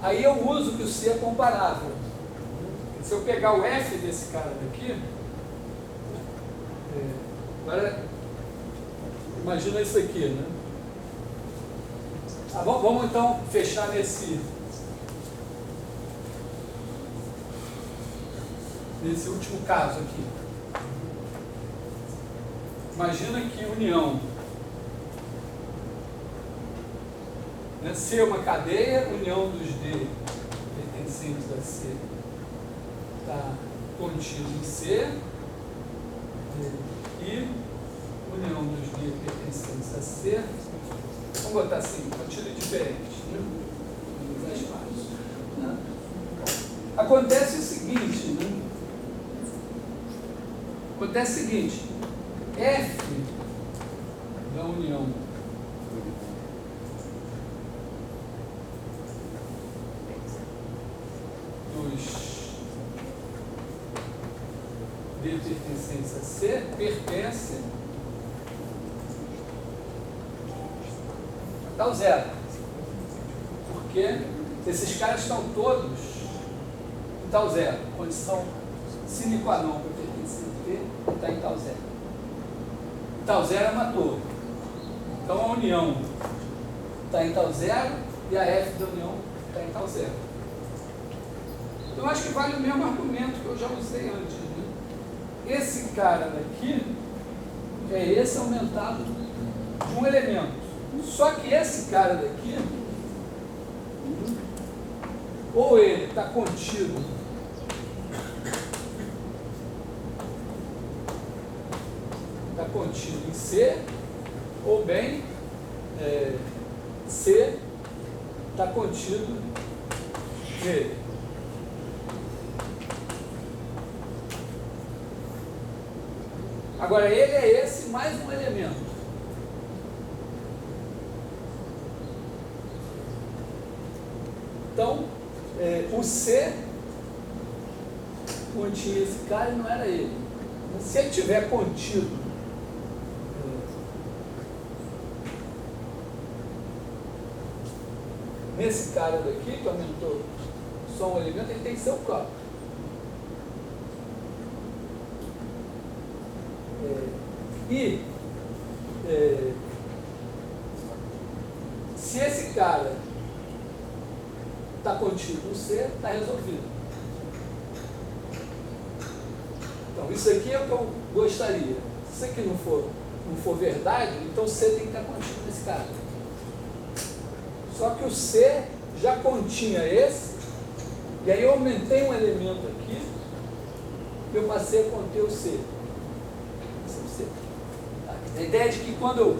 Aí eu uso que o C é comparável. Se eu pegar o F desse cara daqui, agora imagina isso aqui, né? Vamos então fechar nesse último caso aqui. Imagina que união, né? C é uma cadeia, união dos D pertencentes a C está contido em C, e união dos D pertencentes a C, vamos botar assim, contido diferente, né? Mais fácil, né? Acontece o seguinte, né? Acontece o seguinte, F da união dos D pertencentes a C pertence a tal zero. Porque esses caras estão todos em tal zero. Condição sine qua non para pertencer a D está em tal zero. Tal zero é uma torre. Então a união está em tal zero e a F da união está em tal zero. Então acho que vale o mesmo argumento que eu já usei antes, né? Esse cara daqui é esse aumentado de um elemento. Só que esse cara daqui, ou ele está contido em C, ou bem C está contido nele. Agora, ele é esse mais um elemento. Então, o C continha esse cara e não era ele. Se ele tiver contido nesse cara daqui, que aumentou só um elemento, ele tem que ser o próprio. Se esse cara está contido no C, está resolvido. Então, isso aqui é o que eu gostaria. Se isso aqui não for verdade, então o C tem que estar contido nesse cara. Só que o C já continha esse, e aí eu aumentei um elemento aqui, e eu passei a conter o C. Esse é o C. A ideia é de que quando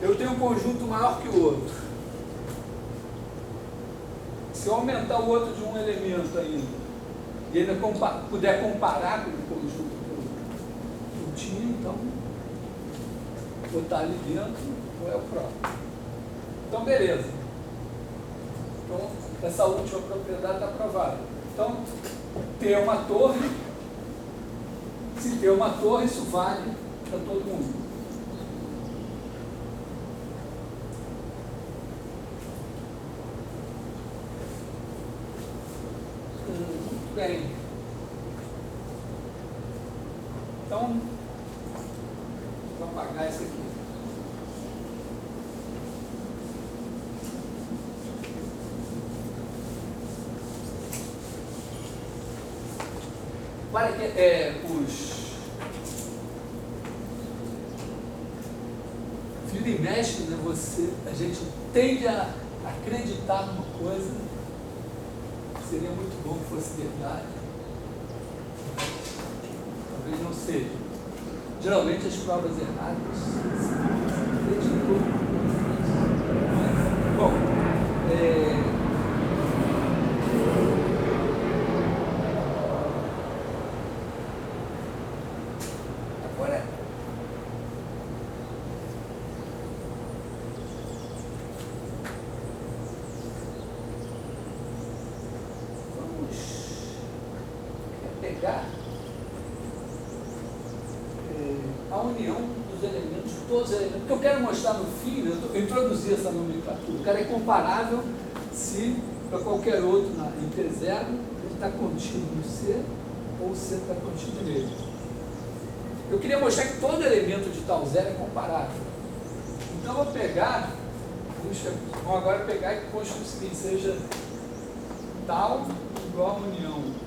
eu tenho um conjunto maior que o outro, se eu aumentar o outro de um elemento ainda, e ainda puder comparar com o conjunto que eu tinha, então, botar ali dentro, ou é o próprio. Então, beleza. Então, essa última propriedade está provada. Então, ter uma torre, se ter uma torre, isso vale para todo mundo. Muito bem. Então, vou apagar isso aqui. Para que vira e mexe, né, a gente tende a acreditar numa coisa, seria muito bom que fosse verdade, talvez não seja. Geralmente as provas erradas se acreditam. Bom, pegar a união dos elementos, todos os elementos. O que eu quero mostrar no fim, eu introduzi essa nomenclatura. O cara é comparável se para qualquer outro em T0 ele está contido no C ou o C está contido nele. Eu queria mostrar que todo elemento de tal zero é comparável. Então eu vou pegar, vamos agora pegar e construir o seguinte, seja tal igual a união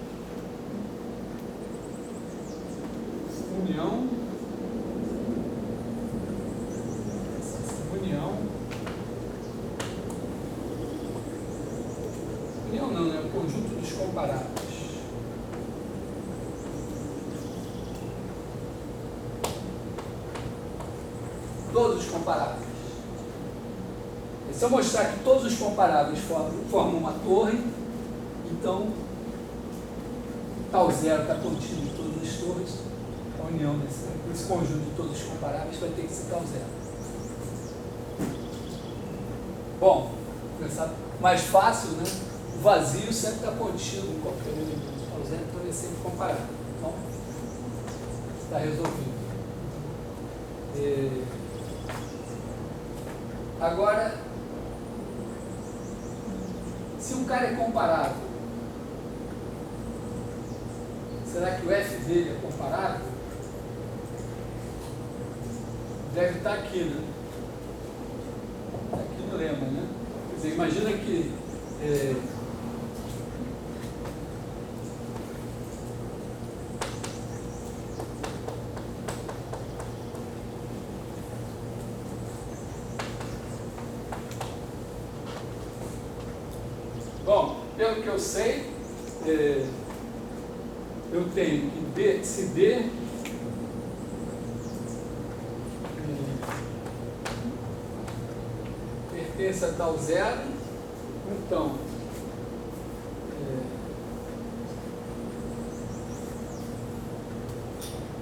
não, né? O conjunto dos comparáveis. Todos os comparáveis. E se eu mostrar que todos os comparáveis formam uma torre, então tal zero está contido em todas as torres, a união desse conjunto de todos os comparáveis vai ter que ser tal zero. Bom, começar mais fácil, né? O vazio sempre está contido em qualquer elemento. Tal zero então é sempre comparável. Então, está resolvido. Agora, se um cara é comparável, será que o F dele é comparável? Deve estar aqui, né? Está aqui no lema, né? Quer dizer, imagina que bom, pelo que eu sei, eu tenho que se D pertence a tal zero, então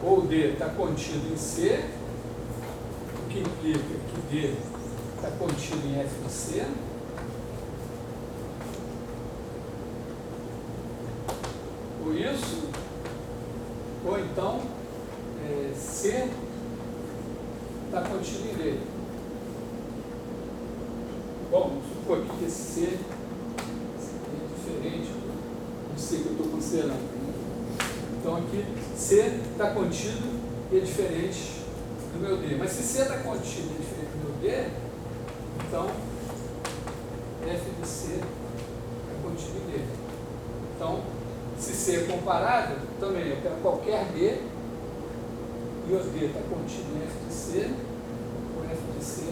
ou D está contido em C, o que implica que D está contido em F de C. Ou isso, ou então C está contido em D. Bom, vamos supor aqui que esse C é diferente do C que eu estou considerando. Então aqui C está contido e é diferente do meu D. Mas se C está contido e é diferente do meu D, então F de C é contido em D. Então, se C é comparável, também eu quero qualquer D e o D está contido em F de C, ou F de C.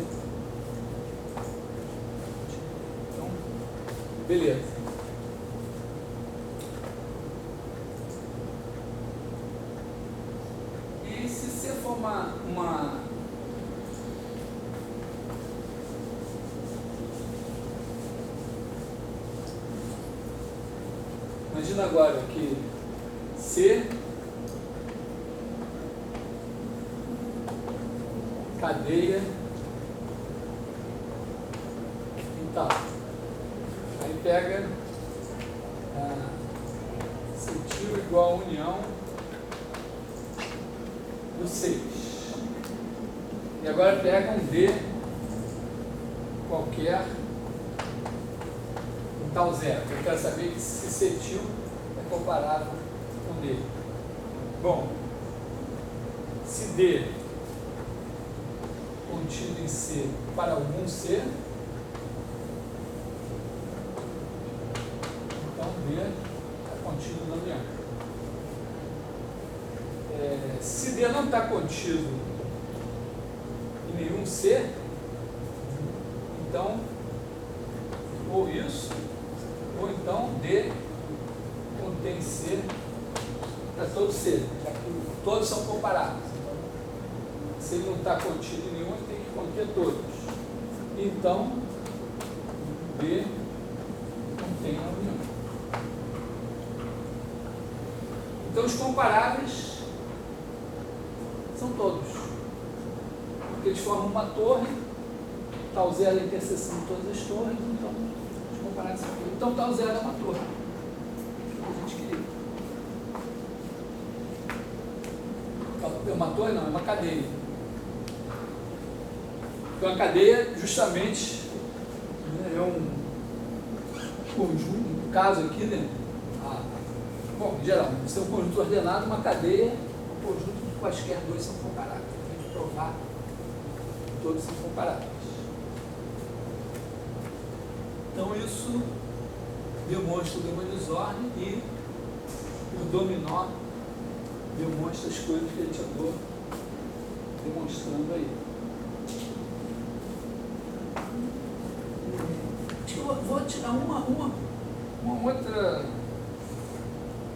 Então, beleza. E se C for uma imagina agora que C cadeia e tal. Aí pega cetil igual a união do 6. E agora pega um D qualquer tal zero. Eu quero saber que se cetil é comparável com D. Bom, se D contido em C para algum C, então D está contido na união. Se D não está contido em nenhum C, então ou isso, ou então D contém C para todo C, já que todos são comparáveis. Então, se ele não está contido em nenhum, ele tem que conter todos. Então, D contém a união. Então, os comparáveis são todos, porque eles formam uma torre, tal zero é a interseção de todas as torres, então os comparáveis são todos. Então tal zero é uma torre, que a gente queria. uma torre não, é uma cadeia. Então a cadeia justamente, né, é um conjunto, no caso aqui, né? Bom, em geral, se é um conjunto ordenado, uma cadeia, um conjunto de quaisquer dois são comparáveis. Tem que provar que todos são comparáveis. Então isso demonstra o lema de Zorn e o dominó demonstra as coisas que a gente andou demonstrando aí. Eu vou tirar um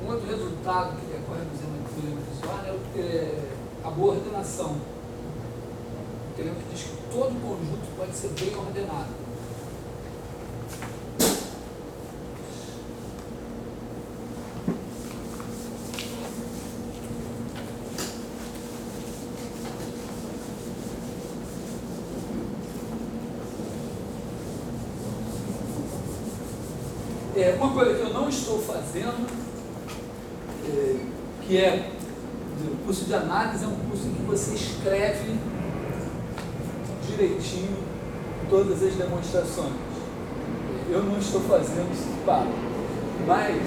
outro resultado que decorre do lema de Zorn é a boa ordenação. O lema que diz que todo conjunto pode ser bem ordenado. Uma coisa que eu não estou fazendo, que é o curso de análise, é um curso em que você escreve direitinho todas as demonstrações. Eu não estou fazendo isso, mas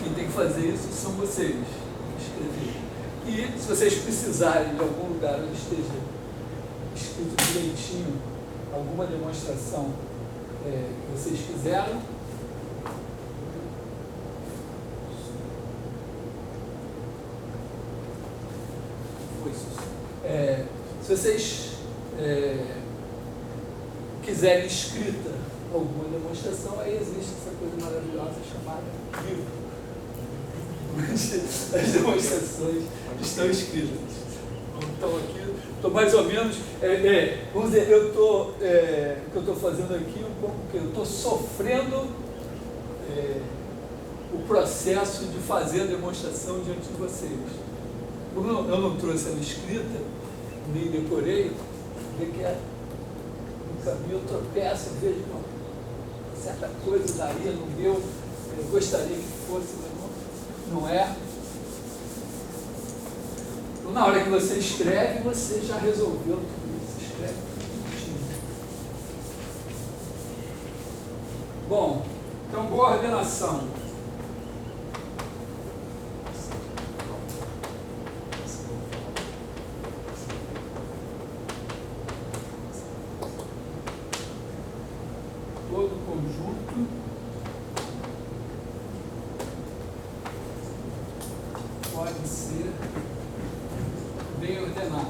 quem tem que fazer isso são vocês, escrever. E se vocês precisarem de algum lugar onde esteja escrito direitinho alguma demonstração que vocês fizeram, se vocês quiserem escrita alguma demonstração, aí existe essa coisa maravilhosa chamada livro. As demonstrações estão escritas. Então aqui, estou mais ou menos, vamos dizer, o que eu estou fazendo aqui um pouco, porque eu estou sofrendo o processo de fazer a demonstração diante de vocês. Como eu não trouxe ela escrita, nem decorei, vê que no caminho eu tropeço, vejo uma certa coisa daí no meu, eu gostaria que fosse, mas não é. Então, na hora que você escreve, você já resolveu tudo isso, você escreve tudo. Bom, então boa ordenação. Todo conjunto pode ser bem ordenado.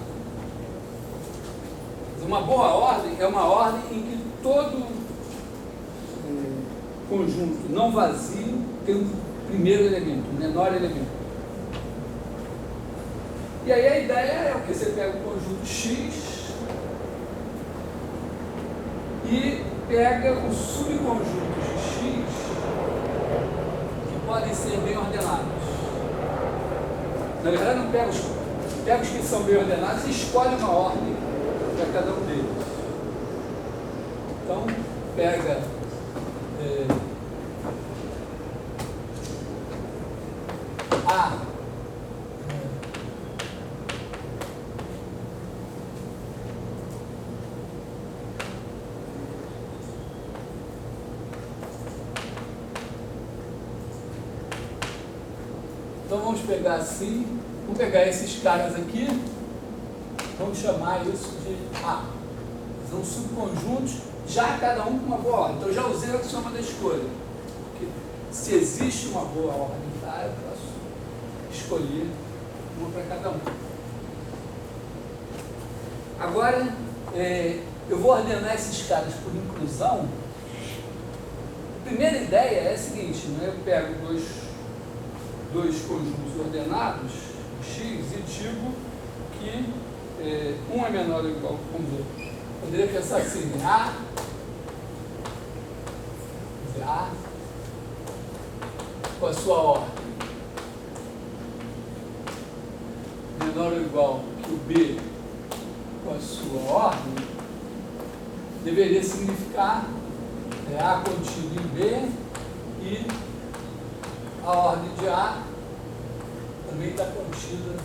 Uma boa ordem é uma ordem em que todo conjunto não vazio tem um primeiro elemento, um menor elemento. E aí a ideia é o que? Você pega o conjunto X e pega os subconjuntos de X que podem ser bem ordenados. Na verdade, não pega os que são bem ordenados e escolhe uma ordem para cada um deles. Então, pega A. Então vamos pegar assim, vamos pegar esses caras aqui, vamos chamar isso de A. São subconjuntos, já cada um com uma boa ordem. Então eu já usei a soma da escolha. Porque se existe uma boa ordem, tá, eu posso escolher uma para cada um. Agora, eu vou ordenar esses caras por inclusão. A primeira ideia é a seguinte, né? Eu pego dois conjuntos ordenados, X, e digo que um é menor ou igual, vamos ver, poderia pensar assim, A com a sua ordem menor ou igual que o B com a sua ordem, deveria significar A contido em B e a ordem de A também está contida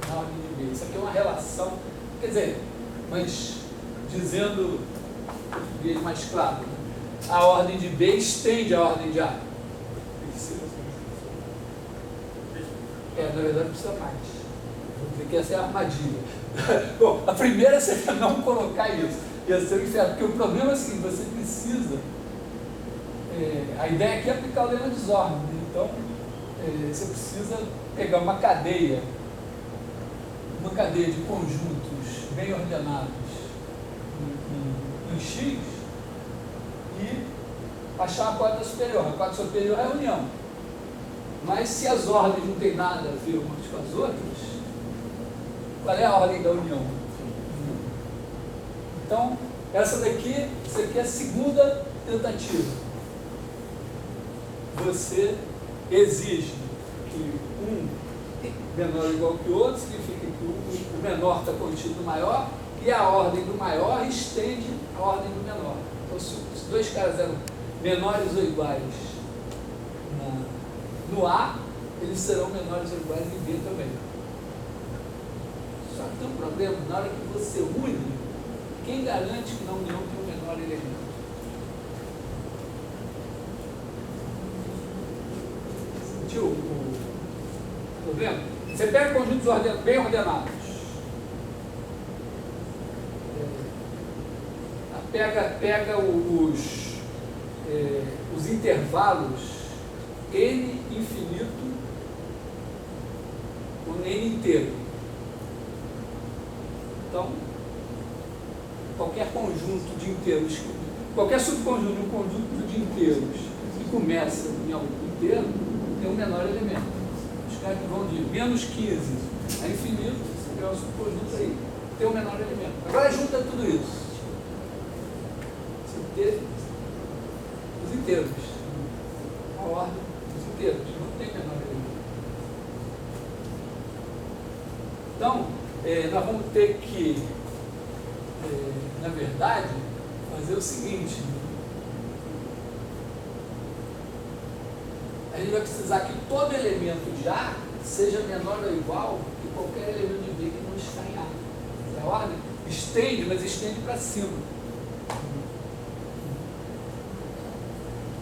na ordem de B. Isso aqui é uma relação, quer dizer, mas dizendo em português mais claro, né? A ordem de B estende a ordem de A. Na verdade precisa mais. Vou dizer que essa é a armadilha. Bom, a primeira seria não colocar isso. Ia ser o inferno. Porque o problema é o seguinte, você precisa. A ideia aqui é aplicar o lema de Zorn. Então, você precisa pegar uma cadeia de conjuntos bem ordenados em X e achar a quadra superior. A quadra superior é a união. Mas se as ordens não têm nada a ver umas com as outras, qual é a ordem da união? Então, essa aqui é a segunda tentativa. Você exige que um menor ou igual que o outro, significa que o menor está contido no maior, e a ordem do maior estende a ordem do menor. Então, se dois caras eram menores ou iguais no A, eles serão menores ou iguais em B também. Só que tem um problema, na hora que você une, quem garante que na união tem um menor elemento? Sentiu o problema? Você pega conjuntos bem ordenados. Pega os intervalos N infinito com N inteiro. Então, qualquer conjunto de inteiros, qualquer subconjunto de um conjunto de inteiros que começa em algum inteiro, tem um menor elemento. Os caras que vão de menos 15 a infinito, você tem um subconjunto aí, tem um menor elemento. Agora junta tudo isso. Você teve os inteiros. A ordem dos inteiros, não tem menor elemento. Então, nós vamos ter que, na verdade, fazer o seguinte. A gente vai precisar que todo elemento de A seja menor ou igual que qualquer elemento de B que não está em A. A ordem estende, mas estende para cima.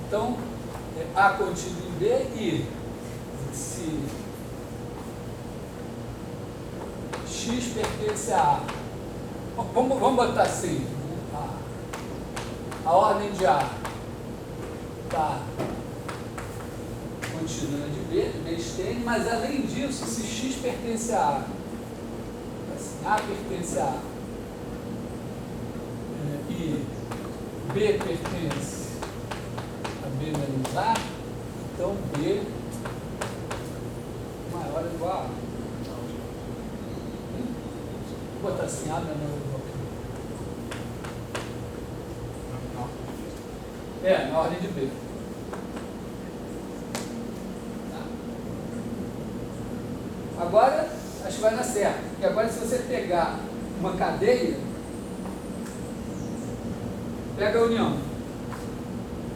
Então, A contido em B e se X pertence a A. Vamos botar assim. A ordem de A está contida na de B, B estende, mas além disso, se X pertence a A, assim, A pertence a A e B pertence a B menos A, então B maior ou igual a A. Vou botar assim, A menor ou igual a A. Na ordem de B. Agora, acho que vai dar certo. Porque agora, se você pegar uma cadeia, pega a união.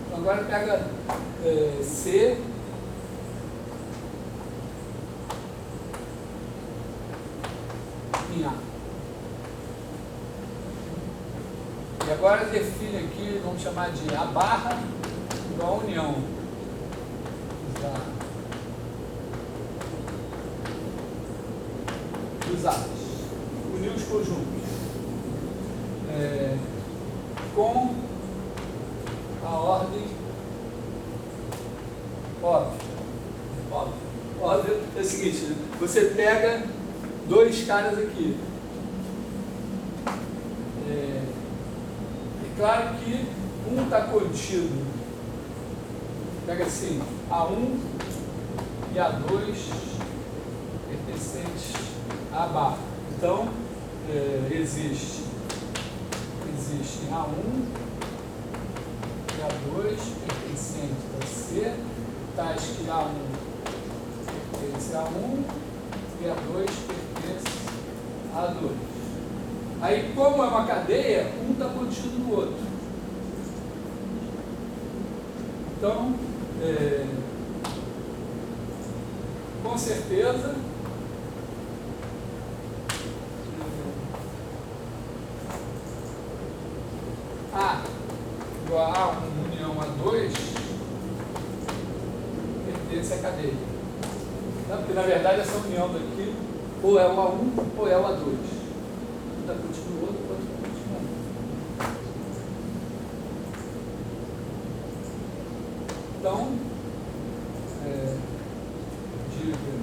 Então, agora pega C em A. E agora define aqui, vamos chamar de A barra igual a união. Usados. Unir os conjuntos com a ordem óbvia é o seguinte, né? Você pega dois caras aqui. É claro que um está contido, pega assim, A1 e A2 pertencentes a barra. Então, existe A1 e A2 pertencentes a C, tais que A1 pertence a A1 e A2 pertence a A2. Aí, como é uma cadeia, um está contido no outro. com certeza, A igual a união a 2 pertence à cadeia. Tá? Porque, na verdade, essa união daqui ou é o A1 ou é o A2. Um está curtindo o outro, o outro está curtindo o outro. Então, diga que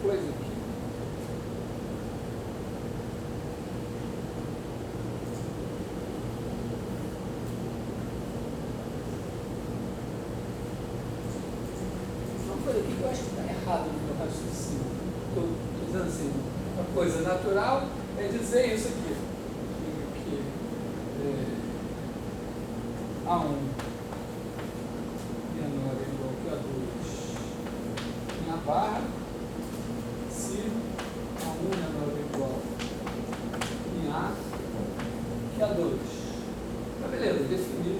coisa aqui. Uma coisa aqui que eu acho que está errado no meu raciocínio. Estou dizendo assim, uma coisa natural é dizer isso aqui. Que A1 menor ou igual que A2 em A barra, se A1 menor ou igual em A que A2. Tá, beleza, definir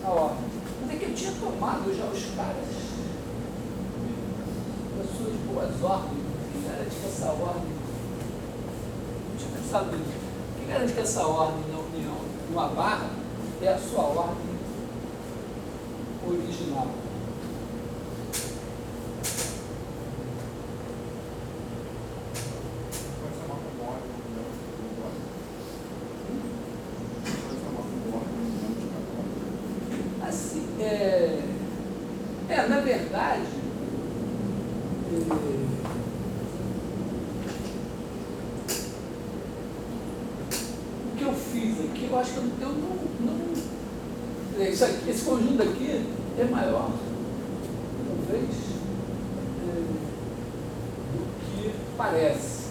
a ordem. Mas é que eu tinha tomado já os caras das suas boas ordens. Quem garante que essa ordem. Não tinha pensado nisso. Quem garante que essa ordem na união no A barra é a sua ordem original? Pode chamar como ordem, pode chamar como ordem, Assim, na verdade, o que eu fiz aqui, eu acho que eu não isso aqui, esse conjunto aqui é maior, talvez, do que parece.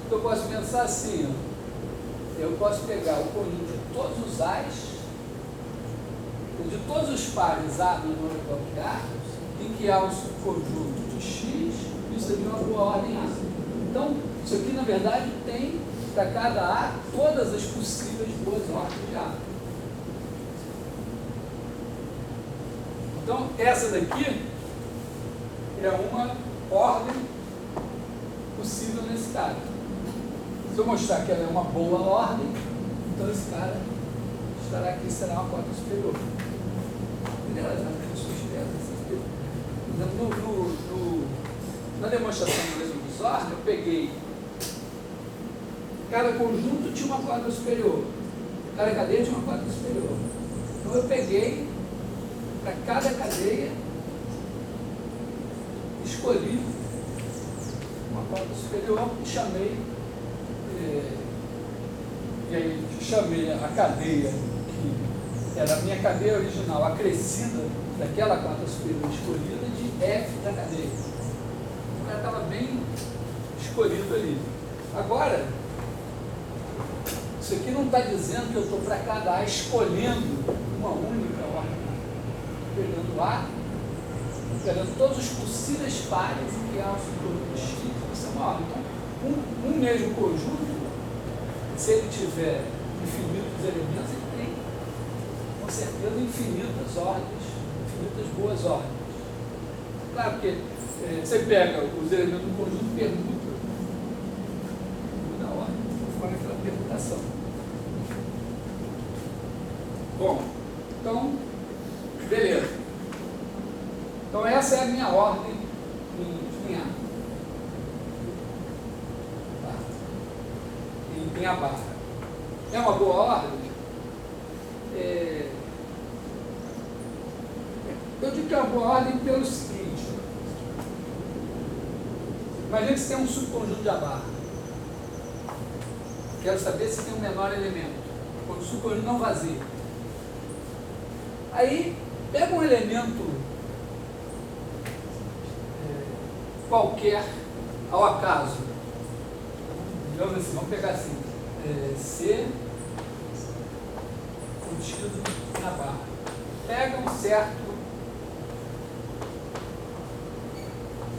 Então eu posso pensar assim, ó, eu posso pegar o conjunto de todos os A's, de todos os pares A menor ou igual que A, em que há um subconjunto de X, isso aqui é uma boa ordem A. Então, isso aqui, na verdade, tem para cada A todas as possíveis boas ordens de A. Então, essa daqui é uma ordem possível nesse caso. Se eu mostrar que ela é uma boa ordem, então esse cara estará aqui, será uma cota superior. Entendeu? Na demonstração do mesmo desordem, eu peguei cada conjunto tinha uma quadra superior, cada cadeia tinha uma quadra superior. Então eu peguei para cada cadeia, escolhi uma quadra superior e chamei, e aí chamei a cadeia que era a minha cadeia original acrescida daquela quadra superior escolhida de F da cadeia. Então ela estava bem escolhido ali. Agora, isso aqui não está dizendo que eu estou para cada A escolhendo uma única ordem. Pegando A, pegando todos os possíveis pares em que há um subconjunto X, isso é uma ordem. Então, um mesmo conjunto, se ele tiver infinitos elementos, ele tem, com certeza, infinitas ordens, infinitas boas ordens. Claro que você pega os elementos do conjunto e permuta, muda a ordem, conforme aquela permutação. Bom, então, beleza. Então essa é a minha ordem em A. Tá. Em A barra. É uma boa ordem? Eu digo que é uma boa ordem pelo seguinte. Imagina que você tem um subconjunto de A barra. Quero saber se tem um menor elemento. Quando o subconjunto não vazia. Aí, pega um elemento qualquer ao acaso. Digamos assim, vamos pegar assim, C contido na barra. Pega um certo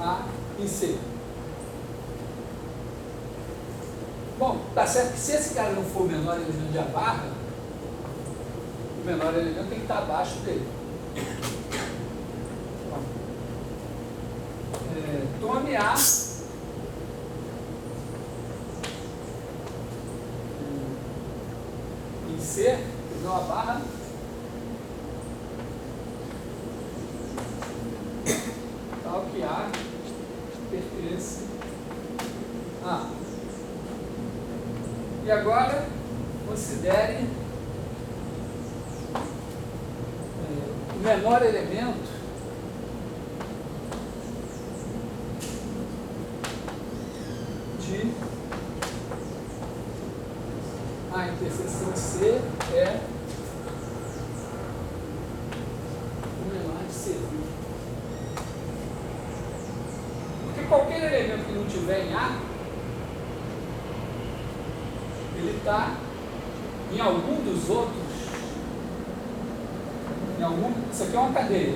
A em C. Bom, tá certo que se esse cara não for o menor elemento de A barra, o menor elemento tem que estar abaixo dele. Bom, tome A em C, então a barra tal que A pertence a. E agora considere o menor elemento de A interseção C é o menor de C. Porque qualquer elemento que não tiver em A, ele está em algum dos outros, isso aqui é uma cadeia,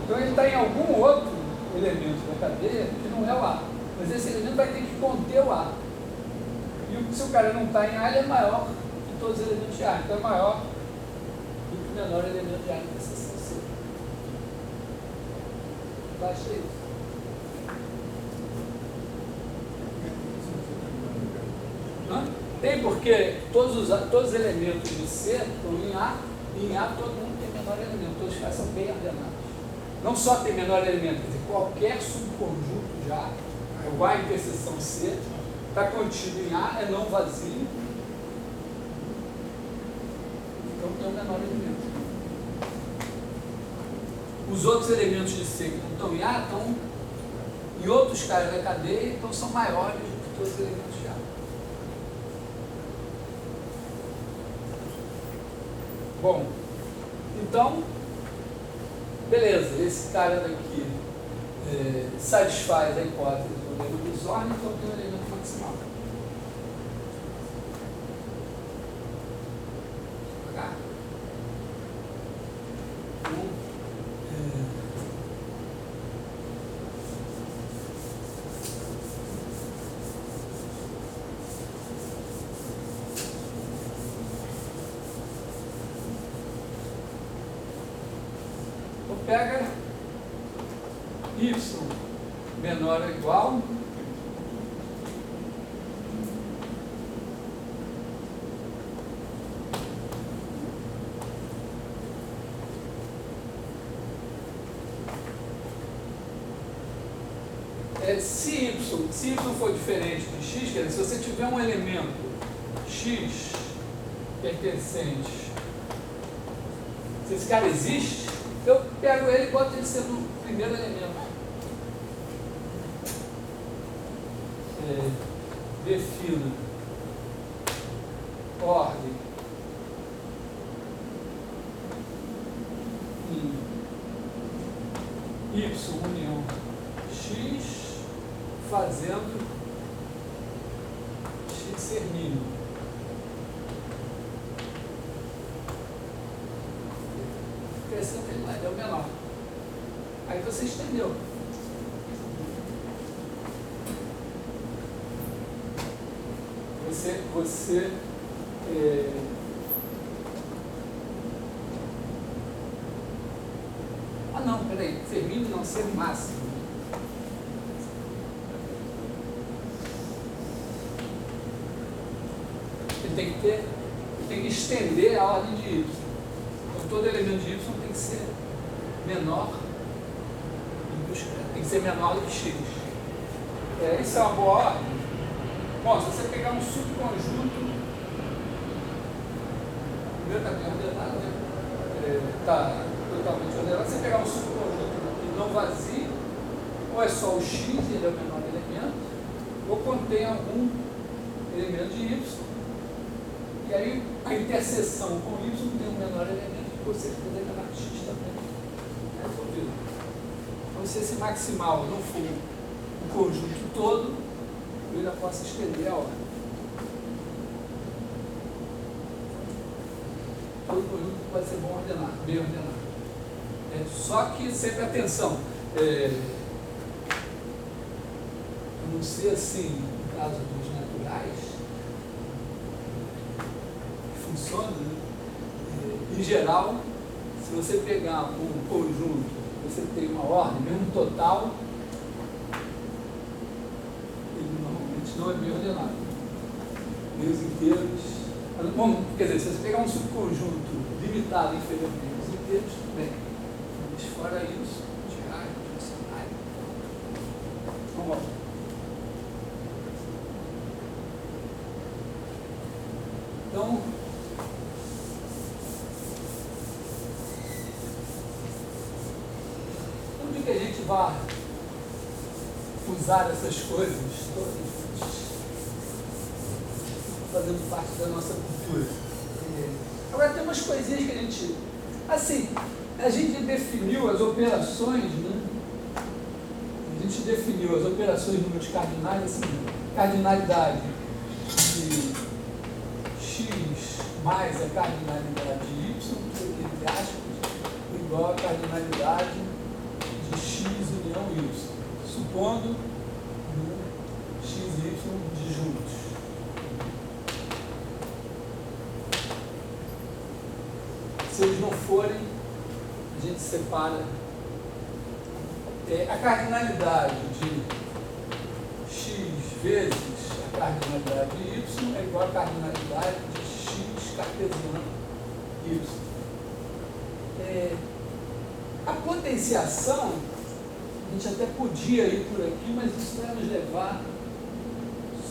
então ele está em algum outro elemento da cadeia que não é o A, mas esse elemento vai ter que conter o A, e se o cara não está em A, ele é maior que todos os elementos de A, então é maior do que o menor elemento de A na interseção C. Baixa isso. Tem porque todos os elementos de C estão em A, e em A todo mundo tem menor elemento, todos os caras são bem ordenados. Não só tem menor elemento, quer dizer, qualquer subconjunto de A, o A interseção C, está contido em A, é não vazio, então tem o menor elemento. Os outros elementos de C que não estão em A estão em outros caras da cadeia, então são maiores do que todos os elementos de A. Bom, então, beleza, esse cara daqui satisfaz a hipótese do modelo Bizorn, então tem um elemento maximal. Tá? Pega y menor ou igual se y for diferente de x, quer dizer, se você tiver um elemento x pertencente, se esse cara existe, eu pego ele e boto ele sendo o primeiro elemento. Defino ordem em y união x fazendo x ser mínimo. Crescendo ele lá, é o menor. Aí você estendeu. Você não, peraí, ser mínimo não, ser máximo. Ele tem que estender a ordem de y. Então todo elemento de y tem que ser menor do que x. Isso é uma boa ordem. Bom, se você pegar um subconjunto, o primeiro está bem ordenado, está totalmente ordenado, você pegar um subconjunto não vazio, ou é só o x, ele é o menor elemento, ou contém algum elemento de y, e aí a interseção com y tem um menor elemento que você pode elevar x também. É resolvido. Então, se esse maximal não for o conjunto todo, eu ainda posso estender a ordem. todo conjunto pode ser bem ordenado. Só que sempre atenção, a não ser assim, no caso dos naturais, que funciona, né? Em geral, se você pegar um conjunto, você tem uma ordem, mesmo total, ele normalmente não é bem ordenado. Meios inteiros, quer dizer, se você pegar um subconjunto limitado inferior a meios inteiros, tudo bem. Mas fora isso, diário, fracionário. Vamos lá. Então, onde que a gente vai usar essas coisas todas fazendo parte da nossa cultura? Agora tem umas coisinhas que a gente... Assim, a gente definiu as operações, né? A gente definiu as operações números cardinais, assim, cardinalidade de x mais a cardinalidade de y, entre aspas, igual a cardinalidade de x união y, supondo x e y disjuntos. Se eles não forem, a gente separa. A cardinalidade de x vezes a cardinalidade de y é igual a cardinalidade de x cartesiano y. A potenciação, a gente até podia ir por aqui, mas isso vai nos levar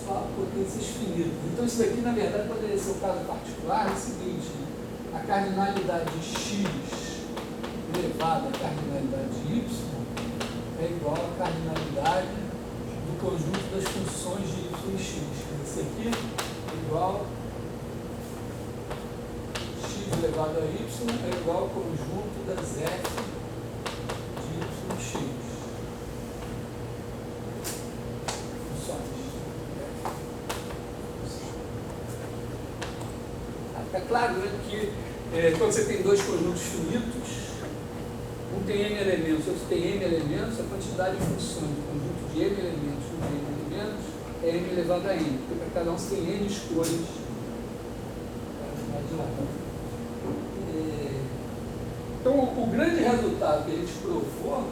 só a potências finitas. Então isso daqui, na verdade, poderia ser o caso particular, é o seguinte, né? A cardinalidade de x elevado à cardinalidade de y é igual à cardinalidade do conjunto das funções de y e x. Esse aqui é igual x elevado a y é igual ao conjunto das f de y e x. Funções. É claro, né, que quando você tem dois conjuntos finitos, um tem n elementos, outro tem m elementos, a quantidade de funções do conjunto de m elementos com m elementos é m elevado a n, porque para cada um você tem n escolhas. Então, o grande resultado que a gente provou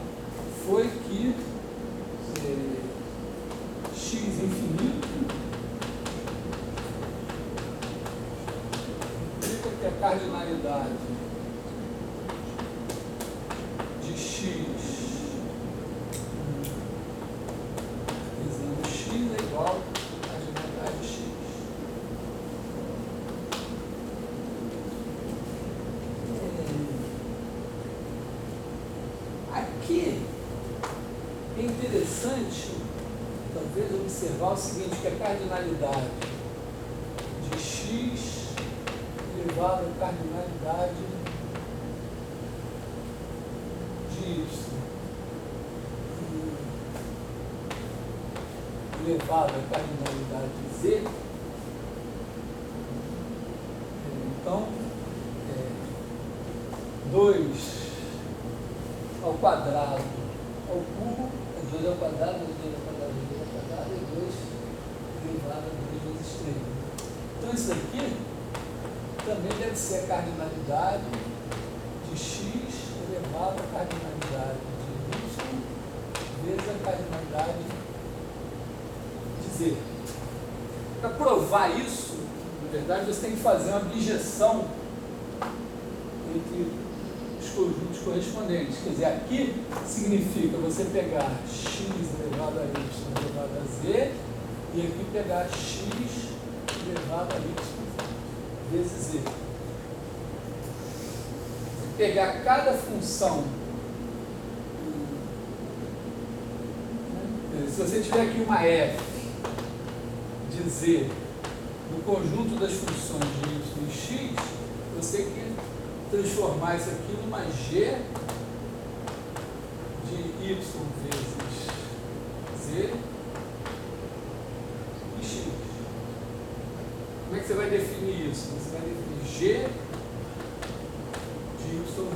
foi que x infinito implica que a cardinalidade de x dizendo x é igual à cardinalidade de x. Aqui é interessante talvez observar o seguinte, que a cardinalidade de x elevado à cardinalidade de y elevado à cardinalidade de z, então 2 ao quadrado ao cubo é 2 ao quadrado, 2 ao quadrado, 2 ao quadrado é 2 elevado a 2 vezes 3. Então isso aqui também deve ser a cardinalidade de x elevado à cardinalidade de y vezes a cardinalidade de z. Para provar isso, na verdade, você tem que fazer uma bijeção entre os conjuntos correspondentes. Quer dizer, aqui significa você pegar x elevado a y elevado a z e aqui pegar x elevado a y vezes z. Pegar cada função, se você tiver aqui uma f de z no conjunto das funções de y e x, você tem que transformar isso aqui numa g de y vezes z e x. Como é que você vai definir isso? Você vai definir g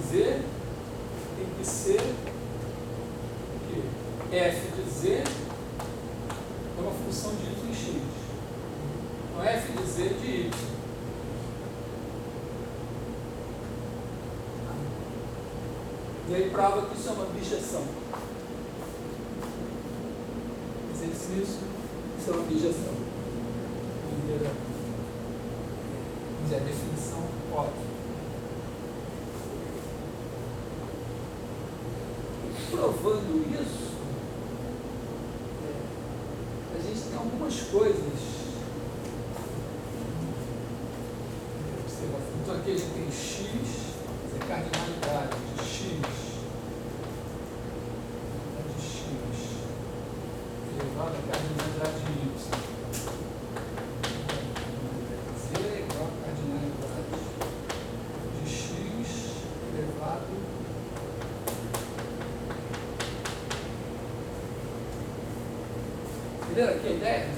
z tem que ser o quê? F de z é uma função de y em x. Então, f de z de y. E aí prova que isso é uma bijeção. Exercício, isso é uma bijeção. Primeira, a definição óbvia. Provando isso, a gente tem algumas coisas. Então aqui a gente tem x, a cardinalidade de x elevado à cardinalidade de y. Z é igual à cardinalidade de x elevado entenderam aqui a ideia?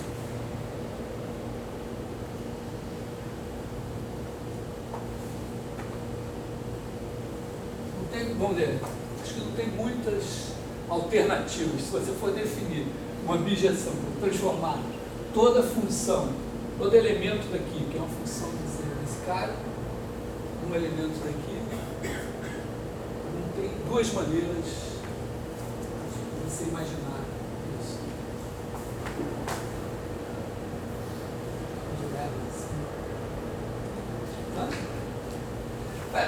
Não tem, vamos ver, acho que não tem muitas alternativas. Se você for definir uma bijeção, transformar toda função, todo elemento daqui, que é uma função desse cara, um elemento daqui, não tem duas maneiras de você imaginar isso.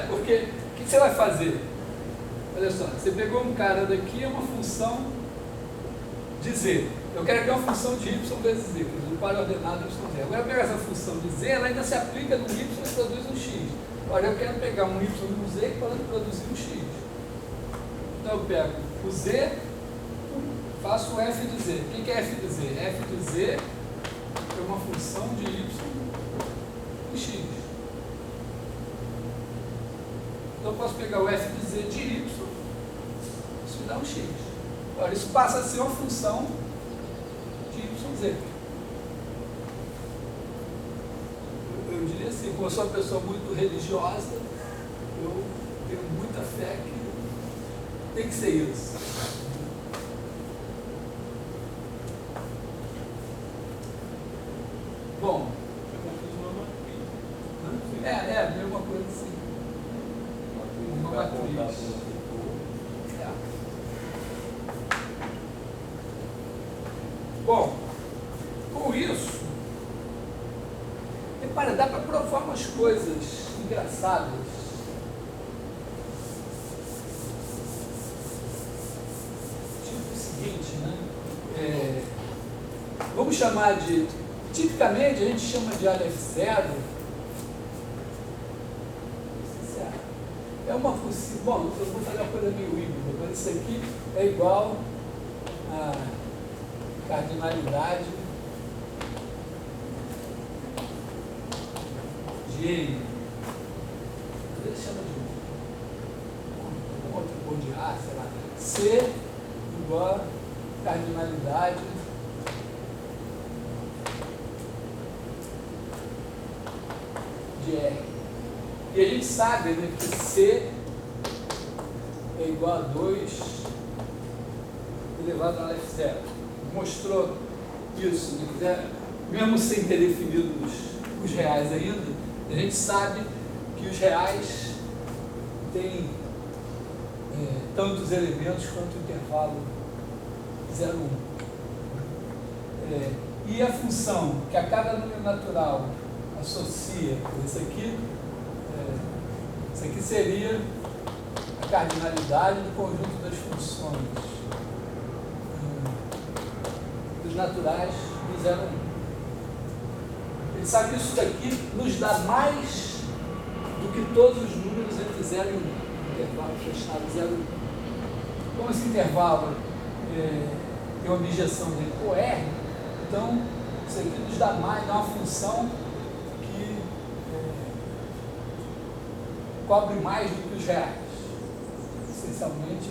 Porque o que você vai fazer? Olha só, você pegou um cara daqui, é uma função de z. Eu quero que é uma função de y vezes z, do par ordenado y. Agora eu pego essa função de z, ela ainda se aplica no y e produz um x. Agora eu quero pegar um y no z e produzir um x. Então eu pego o z, faço o f de z. O que é f de z? F de z é uma função de y e x. Então eu posso pegar o f de z de y, isso me dá um x. Agora, isso passa a ser uma função de YZ. Eu diria assim, como eu sou uma pessoa muito religiosa, eu tenho muita fé que tem que ser isso. Bom, é a mesma coisa assim. Uma matriz. Bom, com isso, repara, dá para provar umas coisas engraçadas. Tipo o seguinte, né? Vamos chamar de... Tipicamente a gente chama de Aleph zero. É uma função... Bom, eu vou fazer uma coisa meio híbrida, mas isso aqui é igual a cardinalidade de N. Ele chama de outra cor de A, sei lá. C igual a cardinalidade de R. E a gente sabe, né, que C é igual a 2 elevado a F0. Mostrou isso, né? Mesmo sem ter definido os reais ainda, a gente sabe que os reais têm tantos elementos quanto o intervalo 0,1. E a função que a cada número natural associa isso aqui seria a cardinalidade do conjunto das funções naturais do 0,1. Ele sabe que isso daqui nos dá mais do que todos os números entre 0 e 1, intervalo fechado 0 e 1. Como esse intervalo tem uma objeção dele por R, então isso aqui nos dá mais, dá uma função que cobre mais do que os reais. Essencialmente,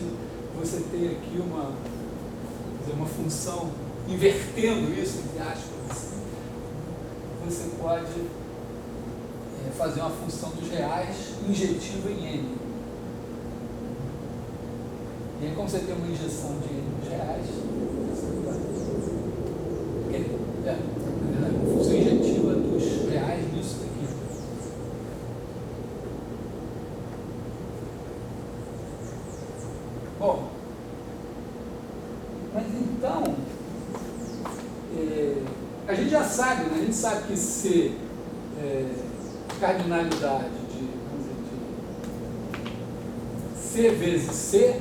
você tem aqui uma função invertendo isso, entre aspas, assim, você pode fazer uma função dos reais injetiva em N. E aí, como você tem uma injeção de nos reais, você vai. A função injetiva dos reais nisso daqui. Bom, mas então, a gente já sabe, né? A gente sabe que C, cardinalidade de, vamos dizer, de C vezes C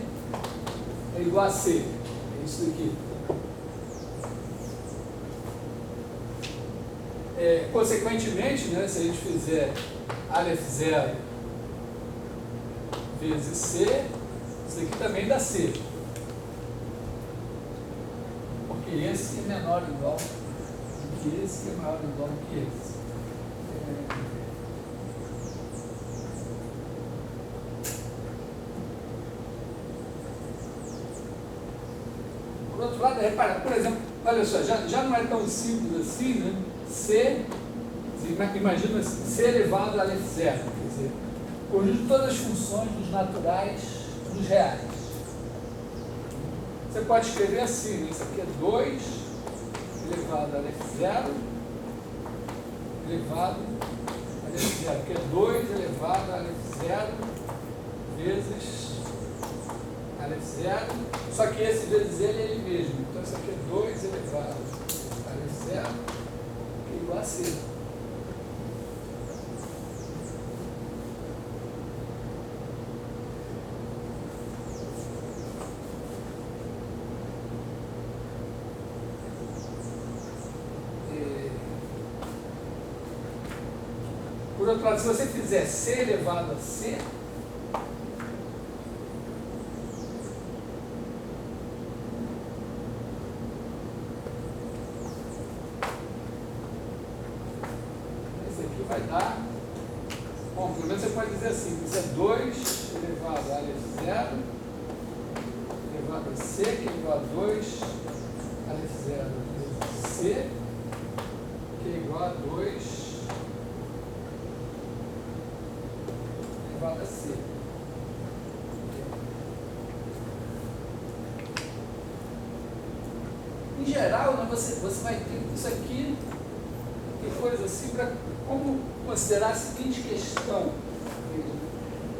é igual a C. É isso daqui. Consequentemente, né, se a gente fizer Aleph 0 vezes C, isso aqui também dá C. Porque esse é menor ou igual do que esse, é maior ou igual do que esse. Por outro lado, repara, por exemplo, olha só, já não é tão simples assim, né? C, imagina C elevado a Aleph 0, quer dizer, conjunto de todas as funções dos naturais dos reais. Você pode escrever assim, né? Isso aqui é 2 elevado a Aleph 0 elevado a Aleph 0, que é 2 elevado a Aleph 0 vezes Aleph 0, só que esse vezes ele é ele mesmo. Então isso aqui é 2 elevado a Aleph 0, que é igual a C. Por outro lado, se você fizer C elevado a C, esse aqui vai dar, bom, pelo menos você pode dizer assim, isso é 2 elevado a Aleph 0 elevado a C, que é igual a 2 Aleph 0 vezes C, que é igual a 2 elevado a C. Em geral, né, você vai ter isso aqui, tem coisa assim, para como considerar a seguinte questão,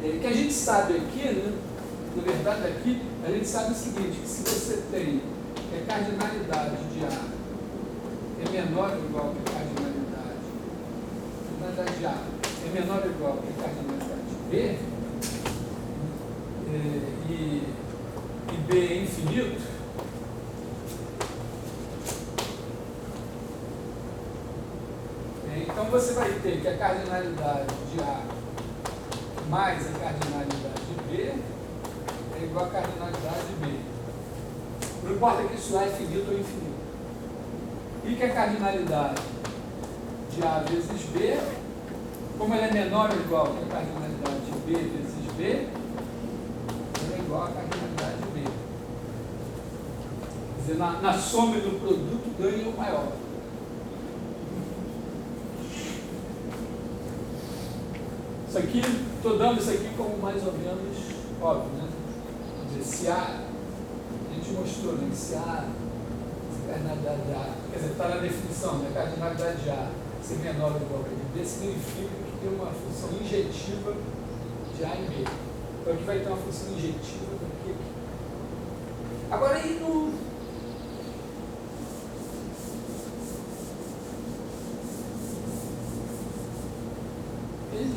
que a gente sabe aqui, né, na verdade aqui, a gente sabe o seguinte, que se você tem que a cardinalidade de A é menor ou igual que a cardinalidade de A é menor ou igual que a cardinalidade de B, e B é infinito, então você vai ter que a cardinalidade de A mais a cardinalidade de B é igual a cardinalidade de B. Não importa que isso A é finito ou infinito. E que a cardinalidade de A vezes B, como ela é menor ou igual que a cardinalidade de B vezes B, ela é igual a cardinalidade de B. Quer dizer, na soma do produto ganha o maior. Isso aqui, estou dando isso aqui como mais ou menos óbvio, né? Quer dizer, se A, a gente mostrou, né? Se A, se a cardinalidade de A, quer dizer, está na definição, né? A cardinalidade de A ser menor ou igual a de B significa que tem uma função injetiva de A em B. Então aqui vai ter uma função injetiva daqui. Agora, aí no.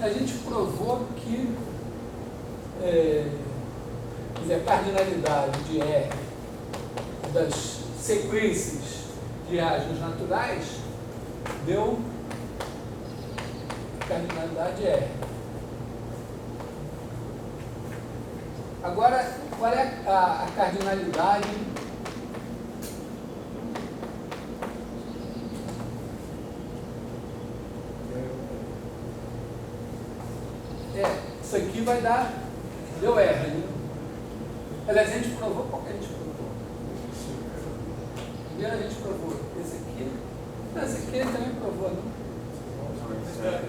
A gente provou que a cardinalidade de R das sequências de reagens naturais deu cardinalidade R. Agora, qual é a cardinalidade isso aqui vai dar, deu R, né? Aliás, a gente provou, qual que a gente provou? Primeiro a gente provou esse aqui. Não, esse aqui ele também provou, não?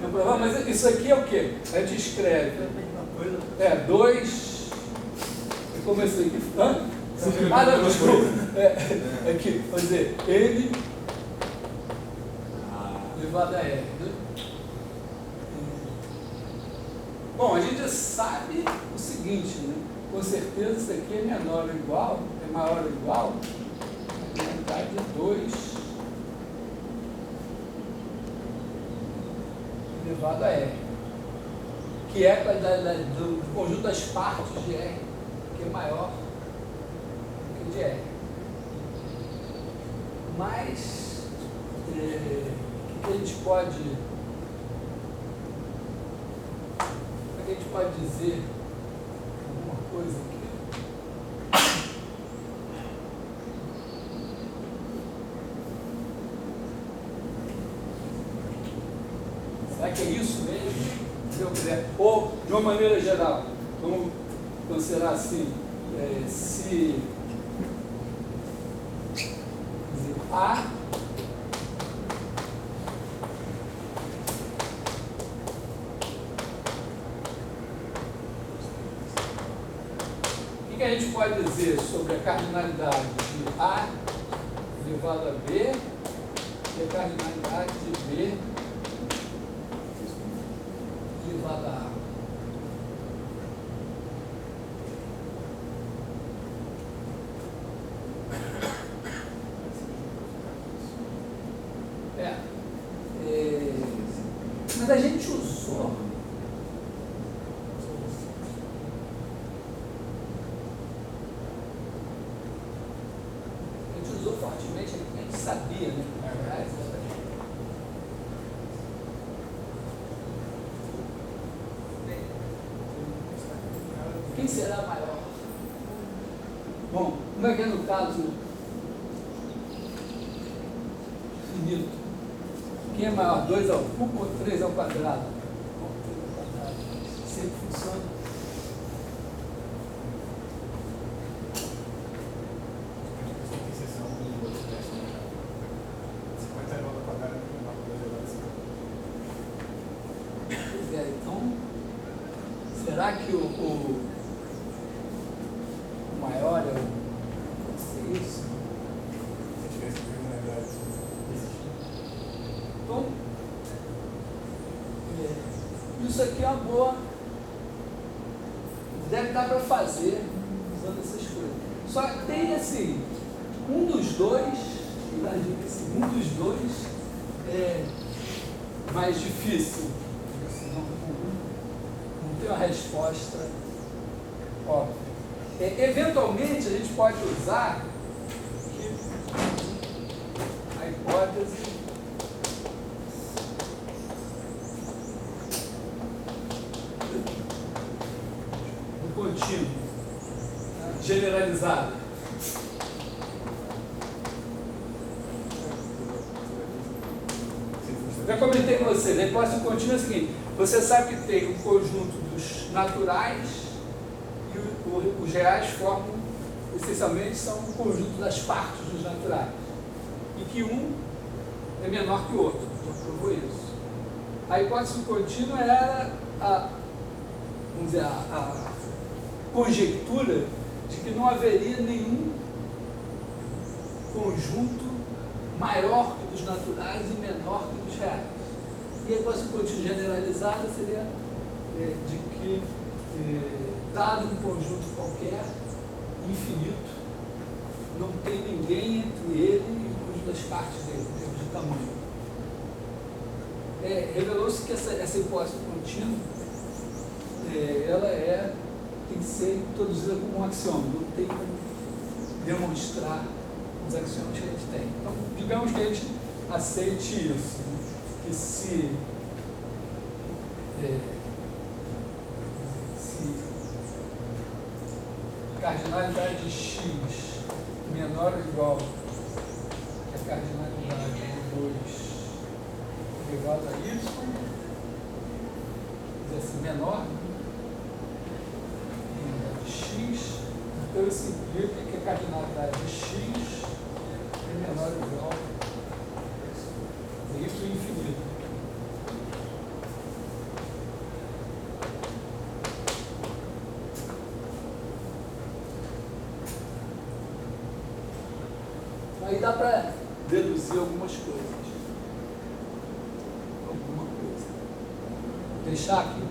Não provou, mas isso aqui é o quê? A gente escreve 2, comecei aqui. Hã? Ah, não, desculpa. Aqui, vou dizer, N elevado a R. Né? Bom, a gente já sabe o seguinte, né? Com certeza isso aqui é menor ou igual, é maior ou igual, a quantidade de 2 elevado a R, que é a quantidade do conjunto das partes de R, que é maior do que de R. Mas, o que a gente pode... a gente pode dizer alguma coisa aqui? Será que é isso mesmo? Ou, de uma maneira geral, vamos considerar assim, se A o que a gente pode dizer sobre a cardinalidade de A elevado a B e a cardinalidade de B elevado a A? Mas a gente usou fortemente, a gente sabia, né? Quem será maior? Bom, como é que é no caso finito? Quem é maior? 2 ao cubo ou 3 ao quadrado? Bom, 3 ao quadrado. Sempre funciona. Então, será que o maior é pode ser isso? Então, isso aqui é uma boa. Deve dar para fazer usando essas coisas. Só que tem assim, um dos dois é mais difícil. Não tem uma resposta óbvia. Eventualmente a gente pode usar a hipótese do contínuo generalizado. Já comentei com vocês, a hipótese contínua é a seguinte: você sabe que tem um conjunto dos naturais e os reais formam, essencialmente, são um conjunto das partes dos naturais. E que um é menor que o outro. Já provou isso. A hipótese contínua era vamos dizer, a conjectura de que não haveria nenhum conjunto maior que dos naturais e menor que dos reais. E a hipótese contínua generalizada seria de que, dado um conjunto qualquer, infinito, não tem ninguém entre ele e o conjunto das partes dele, em termos de tamanho. Revelou-se que essa hipótese contínua, ela tem que ser introduzida como um axioma, não tem como demonstrar os axiomas que a gente tem. Então, digamos que a gente aceite isso, né? Que se a cardinalidade de x menor ou igual que a cardinalidade de 2 elevado a y, quer dizer assim, menor de x, então isso implica que a cardinalidade de x é menor ou igual a y infinito. Aí dá para deduzir algumas coisas. Alguma coisa. Vou deixar aqui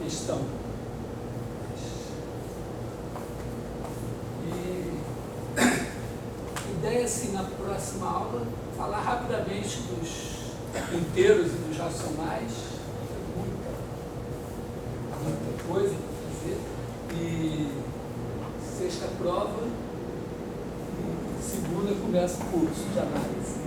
questão. E a ideia, assim, na próxima aula, falar rapidamente dos inteiros e dos racionais. Muita coisa para fazer. E sexta prova, e segunda começa o curso de análise.